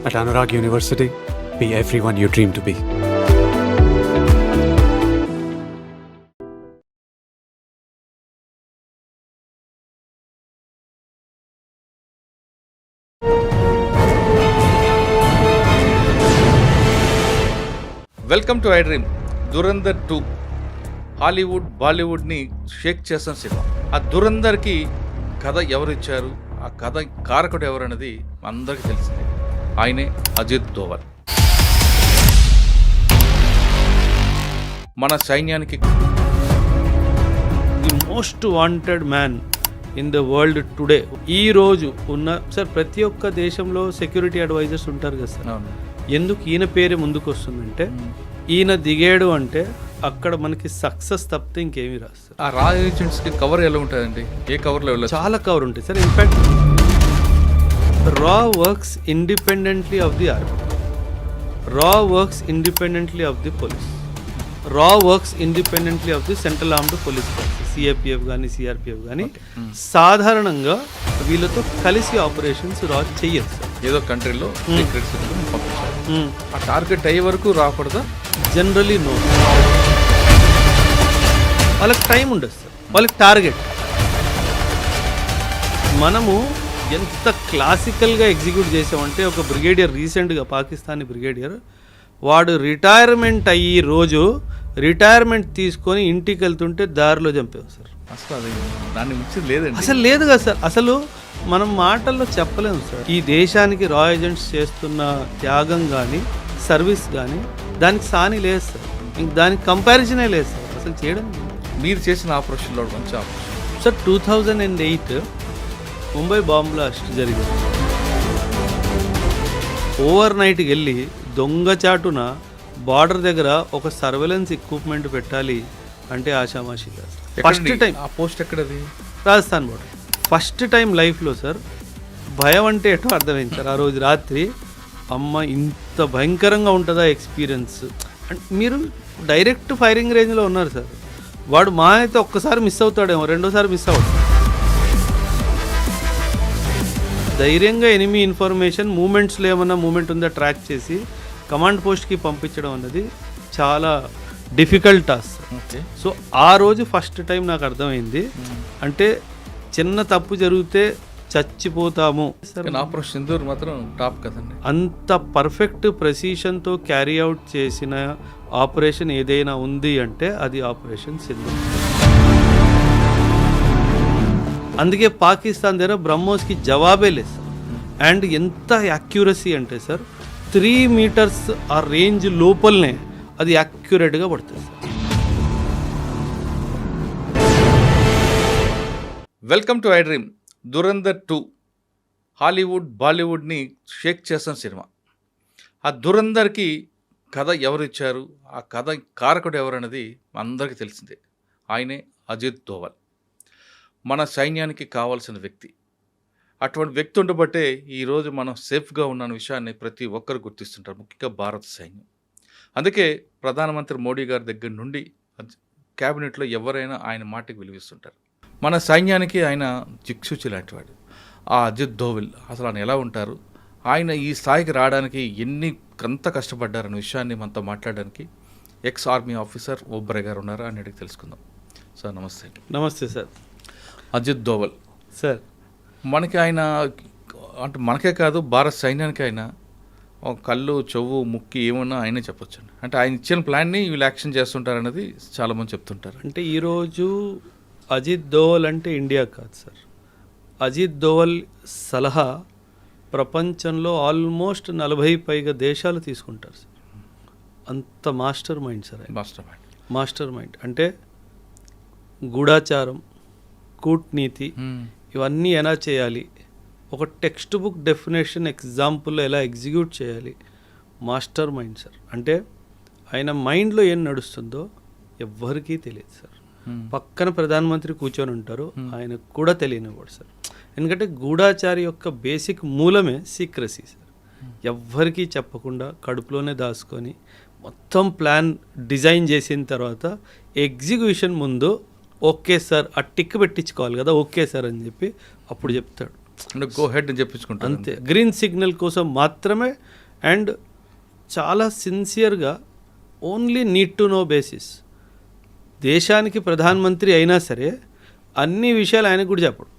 At Anurag University, be everyone you dream to be. Welcome to iDream. Dhurandhar 2 Hollywood బాలీవుడ్ని shake చేసిన cinema. ఆ దురందర్కి కథ ఎవరిచ్చారు, ఆ కథ కారకుడు ఎవరన్నది అందరికీ తెలిసిందే. ఆయనే అజిత్ దోవల్. మన సైన్యానికి the most wanted man in the world today. ఈ రోజు ఉన్న సార్ ప్రతి ఒక్క దేశంలో సెక్యూరిటీ అడ్వైజర్స్ ఉంటారు కదా సార్. ఎందుకు ఈయన పేరే ముందుకు వస్తుందంటే ఈయన దిగాడు అంటే అక్కడ మనకి సక్సెస్ తప్పితే ఇంకేమీ రాదు సార్. ఆ రా ఏజెంట్స్కి కవర్ ఎలా ఉంటుందండి? ఏ కవర్లో వెళ్ళచ్చు? చాలా కవర్ ఉంటాయి సార్. ఇన్ఫ్యాక్ట్ రా works independently of the army, రా works independently of the police, రా works independently of the central armed police force, CAPF కానీ సిఆర్పిఎఫ్ కానీ. సాధారణంగా వీళ్ళతో కలిసి ఆపరేషన్స్ రా చెయ్యదు సార్. ఏదో కంట్రీలో సీక్రెట్స్ పంపించారు. ఆ టార్గెట్ అయ్యే వరకు రాకూడదా? Generally no. వాళ్ళకి టైం ఉండదు సార్, వాళ్ళకి టార్గెట్. మనము ఎంత క్లాసికల్గా ఎగ్జిక్యూట్ చేసామంటే ఒక బ్రిగేడియర్ రీసెంట్గా పాకిస్తానీ బ్రిగేడియర్ వాడు రిటైర్మెంట్ అయ్యి రోజు రిటైర్మెంట్ తీసుకొని ఇంటికి వెళ్తుంటే దారిలో చంపావు సార్. అసలు అది దాన్ని మించి లేదండి. అసలు లేదు కదా సార్. అసలు మనం మాటల్లో చెప్పలేము సార్. ఈ దేశానికి రా ఏజెంట్స్ చేస్తున్న త్యాగం కానీ సర్వీస్ కానీ దానికి సాని లేదు సార్. ఇంక దానికి కంపారిజనే లేదు సార్. అసలు చేయడం మీరు చేసిన ఆపరేషన్లో మంచి operation sir. 2008 Mumbai bomb blast జరిగింది. ఓవర్ నైట్కి వెళ్ళి దొంగచాటున బార్డర్ దగ్గర ఒక సర్వేలెన్స్ ఎక్విప్మెంట్ పెట్టాలి అంటే ఆషామాషి కాదు. First time. ఆ పోస్ట్ ఎక్కడది? రాజస్థాన్ బార్డర్. ఫస్ట్ టైం లైఫ్లో సార్ భయం అంటే ఎటో అర్థమైంది సార్. ఆ రోజు రాత్రి అమ్మ ఇంత భయంకరంగా ఉంటుందా ఎక్స్పీరియన్స్ అంటే. మీరు డైరెక్ట్ ఫైరింగ్ రేంజ్లో ఉన్నారు సార్. వాడు మా అయితే ఒక్కసారి మిస్ అవుతాడేమో, రెండోసారి మిస్ అవుతాడు. ధైర్యంగా ఎనిమీ ఇన్ఫర్మేషన్ మూమెంట్స్లో ఏమన్నా మూమెంట్ ఉందా ట్రాక్ చేసి కమాండ్ పోస్ట్కి పంపించడం అన్నది చాలా డిఫికల్ట్ టాస్క్. సో ఆ రోజు ఫస్ట్ టైం నాకు అర్థమైంది అంటే చిన్న తప్పు జరిగితే చచ్చిపోతాము సార్. ఆపరేషన్ సింధూర్ మాత్రం టాప్ కదండి. అంత పర్ఫెక్ట్ ప్రెసిషన్తో క్యారీ అవుట్ చేసిన ఆపరేషన్ ఏదైనా ఉంది అంటే అది ఆపరేషన్ సింధూర్. అందుకే పాకిస్తాన్ దగ్గర బ్రహ్మోస్కి జవాబే లేదు సార్. అండ్ ఎంత యాక్యురసీ అంటే సార్ 3 మీటర్స్ ఆ రేంజ్ లోపలనే అది యాక్యురేట్గా పడుతుంది sir. Welcome to iDream. Dhurandhar 2 Hollywood బాలీవుడ్ని షేక్ చేసిన సినిమా. ఆ దురందర్కి కథ ఎవరిచ్చారు, ఆ కథ కారకుడు ఎవరన్నది అందరికీ తెలిసిందే. ఆయనే అజిత్ దోవల్. మన సైన్యానికి కావాల్సిన వ్యక్తి. అటువంటి వ్యక్తి ఉండబట్టే ఈరోజు మనం సేఫ్గా ఉన్న విషయాన్ని ప్రతి ఒక్కరు గుర్తిస్తుంటారు, ముఖ్యంగా భారత సైన్యం. అందుకే ప్రధానమంత్రి మోడీ గారి దగ్గర నుండి క్యాబినెట్లో ఎవరైనా ఆయన మాటకి విలువిస్తుంటారు. మన సైన్యానికి ఆయన దిక్సూచి లాంటివాడు. ఆ అజిత్ దోవల్ అసలు ఆయన ఎలా ఉంటారు, ఆయన ఈ స్థాయికి రావడానికి ఎంత కష్టపడ్డారనే విషయాన్ని మనతో మాట్లాడడానికి ఎక్స్ ఆర్మీ ఆఫీసర్ ఓబ్రే గారు ఉన్నారు. అని అడిగి తెలుసుకుందాం. సార్ నమస్తే. నమస్తే సార్. అజిత్ దోవల్ సార్, మనకి ఆయన అంటే మనకే కాదు భారత సైన్యానికి ఆయన కళ్ళు చెవు ముక్కి ఏమన్నా ఆయనే చెప్పొచ్చండి. అంటే ఆయన ఇచ్చిన ప్లాన్ని వీళ్ళు యాక్షన్ చేస్తుంటారన్నది చాలామంది చెప్తుంటారు. అంటే ఈరోజు అజిత్ దోవల్ అంటే ఇండియా కాదు సార్. అజిత్ దోవల్ సలహా ప్రపంచంలో ఆల్మోస్ట్ 40 పైగా దేశాలు తీసుకుంటారు సార్. అంత master mind sir. Master mind అంటే గూఢాచారం, కూట్నీతి ఇవన్నీ ఎలా చేయాలి, ఒక టెక్స్ట్ బుక్ డెఫినేషన్ ఎగ్జాంపుల్లో ఎలా ఎగ్జిక్యూట్ చేయాలి, మాస్టర్ మైండ్ సార్. అంటే ఆయన మైండ్లో ఏం నడుస్తుందో ఎవ్వరికీ తెలియదు సార్. పక్కన ప్రధానమంత్రి కూర్చొని ఉంటారు, ఆయనకు కూడా తెలియనివాడు సార్. ఎందుకంటే గూఢాచారి యొక్క బేసిక్ మూలమే సీక్రసీ సార్. ఎవ్వరికీ చెప్పకుండా కడుపులోనే దాచుకొని మొత్తం ప్లాన్ డిజైన్ చేసిన తర్వాత ఎగ్జిక్యూషన్ ముందు ఓకే సార్ ఆ టిక్ పెట్టించుకోవాలి కదా, ఓకే సార్ అని చెప్పి అప్పుడు చెప్తాడు. అంటే గో హెడ్ అని చెప్పించుకుంటారు అంతే, గ్రీన్ సిగ్నల్ కోసం మాత్రమే. అండ్ చాలా సిన్సియర్గా only need to know basis. దేశానికి ప్రధానమంత్రి అయినా సరే అన్ని విషయాలు ఆయనకు కూడా చెప్పడు.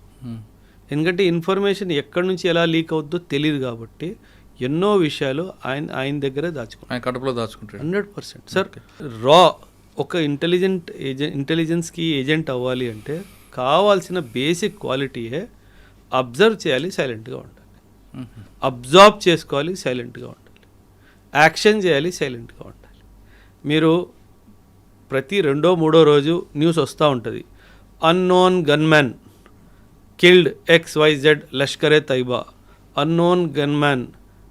ఎందుకంటే ఇన్ఫర్మేషన్ ఎక్కడి నుంచి ఎలా లీక్ అవుద్దో తెలియదు కాబట్టి ఎన్నో విషయాలు ఆయన దగ్గర దాచుకుంటారు, ఆయన కడుపులో దాచుకుంటాడు. 100%. సార్ ఒక ఇంటెలిజెన్స్కి ఏజెంట్ అవ్వాలి అంటే కావాల్సిన బేసిక్ క్వాలిటీయే అబ్జర్వ్ చేయాలి, సైలెంట్గా ఉండాలి. అబ్జార్బ్ చేసుకోవాలి, సైలెంట్గా ఉండాలి. యాక్షన్ చేయాలి, సైలెంట్గా ఉండాలి. మీరు ప్రతి 2వ 3వ రోజు న్యూస్ వస్తూ ఉంటుంది, unknown gunman killed XYZ Lashkar e Taiba, unknown gunman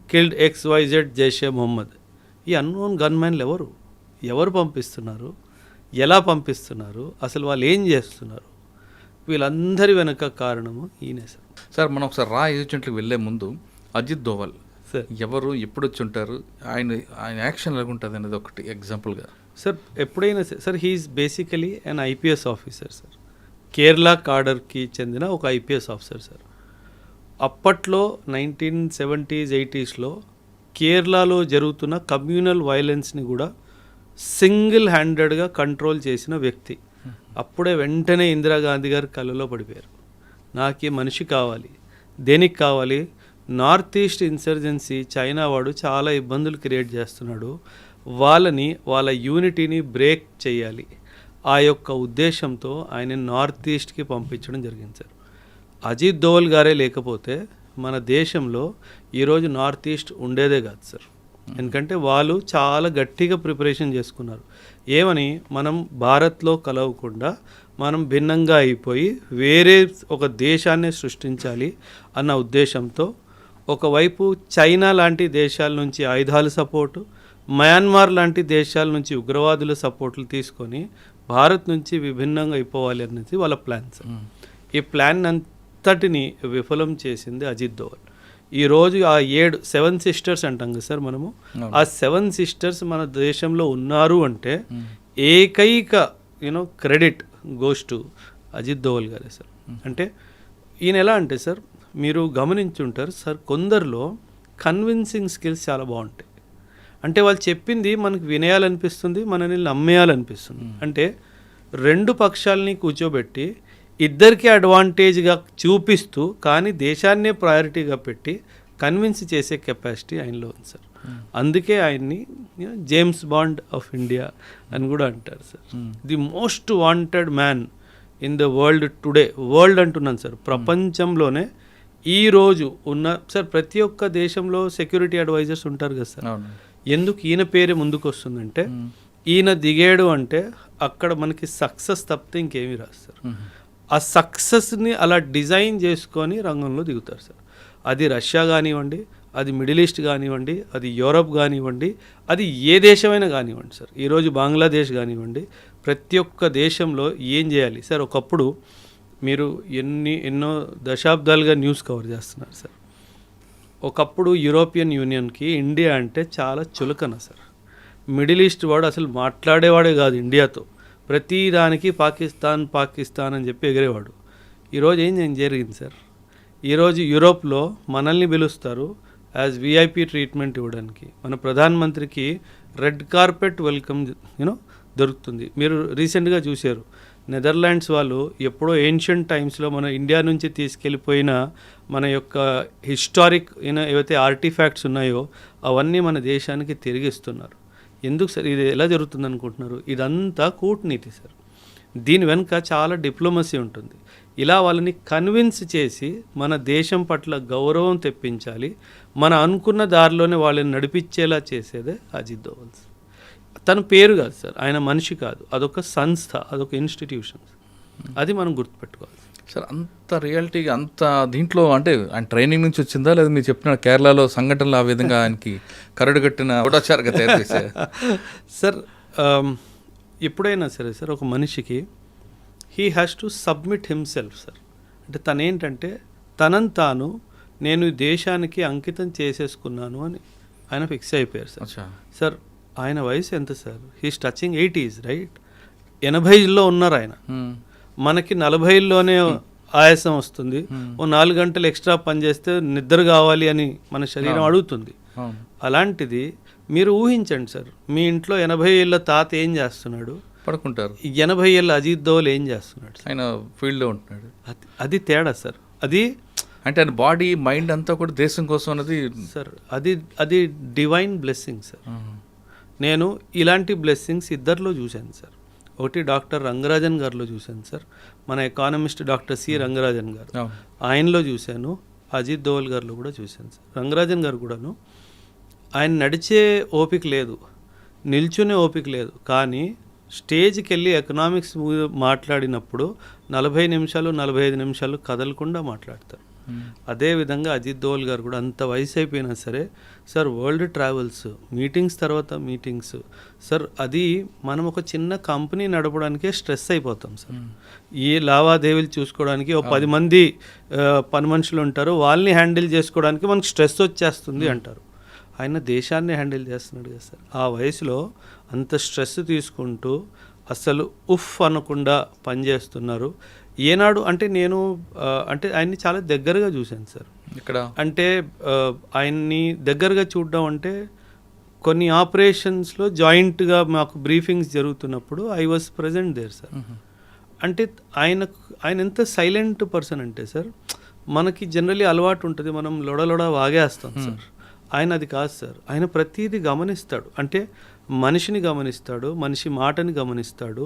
killed XYZ Jaish e Mohammed. ఈ అన్నోన్ గన్మ్యాన్లు ఎవరు పంపిస్తున్నారు, ఎలా పంపిస్తున్నారు, అసలు వాళ్ళు ఏం చేస్తున్నారు, వీళ్ళందరి వెనక కారణము ఈయనే సార్. సార్ మనం ఒకసారి రా ఏజెంట్లకు వెళ్ళే ముందు అజిత్ దోవల్ సార్ ఎవరు, ఎప్పుడు వచ్చి ఉంటారు, ఆయన యాక్షన్ ఎలాగుంటుంది అనేది ఒకటి ఎగ్జాంపుల్గా. సార్ ఎప్పుడైనా సార్ హీఈస్ బేసికలీ అన్ IPS ఆఫీసర్ సార్. కేరళ కాడర్కి చెందిన ఒక IPS ఆఫీసర్ సార్. అప్పట్లో 1970s 80sలో కేరళలో జరుగుతున్న కమ్యూనల్ వైలెన్స్ని కూడా సింగిల్ హ్యాండెడ్గా కంట్రోల్ చేసిన వ్యక్తి. అప్పుడే వెంటనే ఇందిరాగాంధీ గారు కళ్ళలో పడిపోయారు. నాకే మనిషి కావాలి. దేనికి కావాలి? నార్త్ ఈస్ట్ ఇన్సర్జెన్సీ చైనా వాడు చాలా ఇబ్బందులు క్రియేట్ చేస్తున్నాడు, వాళ్ళ యూనిటీని బ్రేక్ చేయాలి. ఆ యొక్క ఉద్దేశంతో ఆయన నార్త్ ఈస్ట్కి పంపించడం జరిగింది సార్. అజిత్ దోవల్ గారే లేకపోతే మన దేశంలో ఈరోజు నార్త్ ఈస్ట్ ఉండేదే కాదు సార్. ఎందుకంటే వాళ్ళు చాలా గట్టిగా ప్రిపరేషన్ చేసుకున్నారు. ఏమని, మనం భారత్లో కలవకుండా మనం భిన్నంగా అయిపోయి వేరే ఒక దేశాన్ని సృష్టించాలి అన్న ఉద్దేశంతో ఒకవైపు చైనా లాంటి దేశాల నుంచి ఆయుధాల సపోర్టు, మయన్మార్ లాంటి దేశాల నుంచి ఉగ్రవాదుల సపోర్ట్లు తీసుకొని భారత్ నుంచి విభిన్నంగా అయిపోవాలి అనేది వాళ్ళ ప్లాన్ సార్. ఈ ప్లాన్ అంతటిని విఫలం చేసింది అజిత్ దోవల్. ఈరోజు ఆ 7 సిస్టర్స్ అంటాం కదా సార్ మనము, ఆ 7 సిస్టర్స్ మన దేశంలో ఉన్నారు అంటే ఏకైక credit goes to Ajit Doval గారే సార్. అంటే ఈయన ఎలా అంటే సార్, మీరు గమనించుంటారు సార్, కొందరిలో కన్విన్సింగ్ స్కిల్స్ చాలా బాగుంటాయి. అంటే వాళ్ళు చెప్పింది మనకు వినేయాలనిపిస్తుంది, మనల్ని నమ్మేయాలనిపిస్తుంది. అంటే 2 పక్షాలని కూర్చోబెట్టి ఇద్దరికి అడ్వాంటేజ్గా చూపిస్తూ కానీ దేశాన్నే ప్రయారిటీగా పెట్టి కన్విన్స్ చేసే కెపాసిటీ ఆయనలో ఉంది సార్. అందుకే ఆయన్ని జేమ్స్ బాండ్ ఆఫ్ ఇండియా అని కూడా అంటారు sir. The most wanted man in the world today. World అంటున్నాను సార్, ప్రపంచంలోనే ఈరోజు ఉన్న సార్ ప్రతి ఒక్క దేశంలో సెక్యూరిటీ అడ్వైజర్స్ ఉంటారు కదా సార్. ఎందుకు ఈయన పేరే ముందుకు వస్తుందంటే ఈయన దిగాడు అంటే అక్కడ మనకి సక్సెస్ తప్పితే ఇంకేమీ రాదు సార్. ఆ సక్సెస్ని అలా డిజైన్ చేసుకొని రంగంలో దిగుతారు సార్. అది రష్యా కానివ్వండి, అది మిడిల్ ఈస్ట్ కానివ్వండి, అది యూరప్ కానివ్వండి, అది ఏ దేశమైనా కానివ్వండి సార్. ఈరోజు బంగ్లాదేశ్ కానివ్వండి, ప్రతి ఒక్క దేశంలో ఏం చేయాలి సార్. ఒకప్పుడు మీరు ఎన్నో దశాబ్దాలుగా న్యూస్ కవర్ చేస్తున్నారు సార్. ఒకప్పుడు యూరోపియన్ యూనియన్కి ఇండియా అంటే చాలా చులకన సార్. మిడిల్ ఈస్ట్ వాడు అసలు మాట్లాడేవాడే కాదు ఇండియాతో, ప్రతి దానికి పాకిస్తాన్ అని చెప్పి ఎగిరేవాడు. ఈరోజు ఏం జరిగింది సార్, ఈరోజు యూరోప్లో మనల్ని పిలుస్తారు యాజ్ VIP ట్రీట్మెంట్ ఇవ్వడానికి. మన ప్రధానమంత్రికి రెడ్ కార్పెట్ వెల్కమ్ దొరుకుతుంది. మీరు రీసెంట్గా చూశారు, నెదర్లాండ్స్ వాళ్ళు ఎప్పుడో ఏన్షియంట్ టైమ్స్లో మన ఇండియా నుంచి తీసుకెళ్ళిపోయిన మన యొక్క హిస్టారిక్ ఏవైతే ఆర్టిఫాక్ట్స్ ఉన్నాయో అవన్నీ మన దేశానికి తిరిగిస్తున్నారు. ఎందుకు సార్ ఇది ఎలా జరుగుతుంది అనుకుంటున్నారు? ఇదంతా కూటనీతి సార్. దీని వెనుక చాలా డిప్లొమసీ ఉంటుంది. ఇలా వాళ్ళని కన్విన్స్ చేసి మన దేశం పట్ల గౌరవం తెప్పించాలి, మన అనుకున్న దారిలోనే వాళ్ళని నడిపించేలా చేసేదే అజిత్ దోవల్. తన పేరు కాదు సార్, ఆయన మనిషి కాదు, అదొక సంస్థ, అదొక ఇన్స్టిట్యూషన్. అది మనం గుర్తుపెట్టుకోవాలి సార్. అంత రియాలిటీగా అంత దీంట్లో అంటే ఆయన ట్రైనింగ్ నుంచి వచ్చిందా, లేదా మీరు చెప్పిన కేరళలో సంఘటనలు ఆ విధంగా ఆయనకి కరడు కట్టిన గూఢచారుగా తయారు చేశారు సార్? ఎప్పుడైనా సరే సార్ ఒక మనిషికి he has to submit himself sir. అంటే తనేంటంటే తాను నేను దేశానికి అంకితం చేసేసుకున్నాను అని ఆయన ఫిక్స్ అయిపోయారు సార్. సార్ ఆయన వయసు ఎంత sir? He's touching 80s right. 80లో ఉన్నారు ఆయన. మనకి 40లోనే ఆయాసం వస్తుంది, ఓ 4 గంటలు ఎక్స్ట్రా పని చేస్తే నిద్ర కావాలి అని మన శరీరం అడుగుతుంది. అవును. అలాంటిది మీరు ఊహించండి సార్, మీ ఇంట్లో 80 ఏళ్ళ తాత ఏం చేస్తున్నాడు, పడుకుంటారు, 80 ఏళ్ళ అజిత్ దోవల్ ఏం చేస్తున్నాడు సార్? ఆయన ఫీల్డ్లో ఉంటున్నాడు. అది తేడా సార్. అది అంటే ఆయన బాడీ మైండ్ అంతా కూడా దేశం కోసం అన్నది సార్, అది డివైన్ బ్లెస్సింగ్ సార్. నేను ఇలాంటి బ్లెస్సింగ్స్ ఇద్దరిలో చూశాను సార్. ఒకటి డాక్టర్ రంగరాజన్ గారిలో చూశాను సార్, మన ఎకానమిస్ట్ డాక్టర్ సి రంగరాజన్ గారు, ఆయనలో చూశాను. అజిత్ దోవల్ గారిలో కూడా చూశాను సార్. రంగరాజన్ గారు కూడాను, ఆయన నడిచే ఓపిక లేదు, నిల్చునే ఓపిక లేదు, కానీ స్టేజ్కి వెళ్ళి ఎకనామిక్స్ మాట్లాడినప్పుడు 40 నిమిషాలు 45 నిమిషాలు కదలకుండా మాట్లాడతారు. అదేవిధంగా అజిత్ దోవల్ గారు కూడా అంత వయసు అయిపోయినా సరే సార్, వరల్డ్ ట్రావెల్స్, మీటింగ్స్ తర్వాత మీటింగ్స్ సార్, అది మనం ఒక చిన్న కంపెనీ నడపడానికే స్ట్రెస్ అయిపోతాం సార్. ఈ లావాదేవీలు చూసుకోవడానికి ఒక 10 మంది పని మనుషులు ఉంటారు, వాళ్ళని హ్యాండిల్ చేసుకోవడానికి మనకు స్ట్రెస్ వచ్చేస్తుంది అంటారు. ఆయన దేశాన్ని హ్యాండిల్ చేస్తున్నాడు కదా సార్. ఆ వయసులో అంత స్ట్రెస్ తీసుకుంటూ అసలు ఉఫ్ అనకుండా పనిచేస్తున్నారు. ఏనాడు అంటే నేను అంటే ఆయన్ని చాలా దగ్గరగా చూశాను సార్. ఇక్కడ అంటే ఆయన్ని దగ్గరగా చూడడం అంటే కొన్ని ఆపరేషన్స్లో జాయింట్గా మాకు బ్రీఫింగ్స్ జరుగుతున్నప్పుడు I was present there sir. అంటే ఆయన ఎంత సైలెంట్ పర్సన్ అంటే సార్, మనకి జనరలీ అలవాటు ఉంటుంది, మనం లొడలొడ వాగేస్తాం సార్. ఆయన అది కాదు సార్. ఆయన ప్రతిదీ గమనిస్తాడు. అంటే మనిషిని గమనిస్తాడు, మనిషి మాటని గమనిస్తాడు,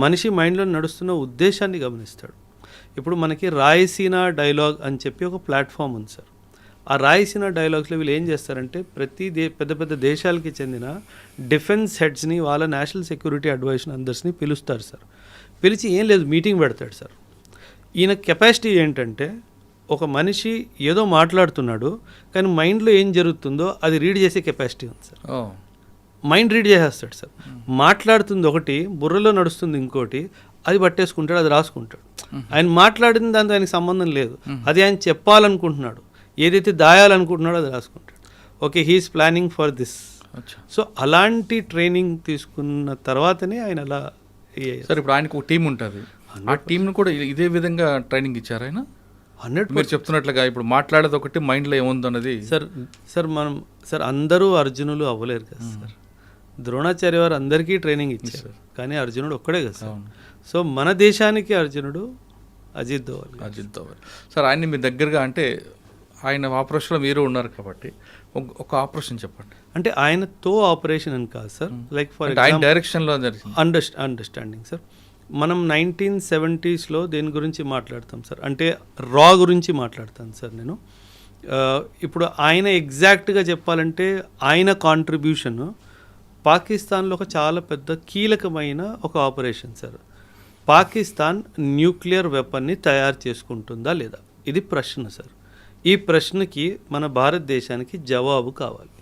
మనిషి మైండ్లో నడుస్తున్న ఉద్దేశాన్ని గమనిస్తాడు. ఇప్పుడు మనకి రాయసీనా డైలాగ్ అని చెప్పి ఒక ప్లాట్ఫామ్ ఉంది సార్. ఆ రాయసీనా డైలాగ్స్లో వీళ్ళు ఏం చేస్తారంటే ప్రతి పెద్ద పెద్ద దేశాలకి చెందిన డిఫెన్స్ హెడ్స్ని, వాళ్ళ నేషనల్ సెక్యూరిటీ అడ్వైజర్ని అందరిని పిలుస్తారు సార్. పిలిచి ఏం లేదు మీటింగ్ పెడతాడు సార్. ఈయన కెపాసిటీ ఏంటంటే ఒక మనిషి ఏదో మాట్లాడుతున్నాడు కానీ మైండ్లో ఏం జరుగుతుందో అది రీడ్ చేసే కెపాసిటీ ఉంది సార్. మైండ్ రీడ్ చేసేస్తాడు సార్. మాట్లాడుతుంది ఒకటి, బుర్రలో నడుస్తుంది ఇంకోటి, అది పట్టేసుకుంటాడు, అది రాసుకుంటాడు. ఆయన మాట్లాడిన దాంతో ఆయనకి సంబంధం లేదు, అది ఆయన చెప్పాలనుకుంటున్నాడు, ఏదైతే దాయాలనుకుంటున్నాడో అది రాసుకుంటాడు. Okay, he's planning for this. So అలాంటి ట్రైనింగ్ తీసుకున్న తర్వాతనే ఆయన అలా. సార్ ఇప్పుడు ఆయనకు ఒక టీం ఉంటుంది, ఆ టీంను కూడా ఇదే విధంగా ట్రైనింగ్ ఇచ్చారు ఆయన? 100% మీరు చెప్తున్నట్లుగా ఇప్పుడు మాట్లాడేది ఒకటి, మైండ్లో ఏముంది అన్నది. సార్ అందరూ అర్జునులు అవ్వలేరు కదా సార్. ద్రోణాచార్య వారు అందరికీ ట్రైనింగ్ ఇచ్చారు, కానీ అర్జునుడు ఒక్కడే కదా సార్. సో మన దేశానికి అర్జునుడు అజిత్ దోవల్. సార్ ఆయన్ని మీ దగ్గరగా, అంటే ఆయన ఆపరేషన్లో మీరు ఉన్నారు కాబట్టి ఒక ఆపరేషన్ చెప్పండి. అంటే ఆయనతో ఆపరేషన్ అని కాదు సార్, లైక్ ఫర్ ఆయన డైరెక్షన్లో అండర్స్టాండింగ్ సార్. మనం 1970s దేని గురించి మాట్లాడతాం సార్, అంటే రా గురించి మాట్లాడతాను సార్ నేను. ఇప్పుడు ఆయన ఎగ్జాక్ట్గా చెప్పాలంటే ఆయన కాంట్రిబ్యూషన్ పాకిస్తాన్లో ఒక చాలా పెద్ద కీలకమైన ఒక ఆపరేషన్ సార్. పాకిస్తాన్ న్యూక్లియర్ వెపన్ని తయారు చేసుకుంటుందా లేదా, ఇది ప్రశ్న సార్. ఈ ప్రశ్నకి మన భారతదేశానికి జవాబు కావాలి.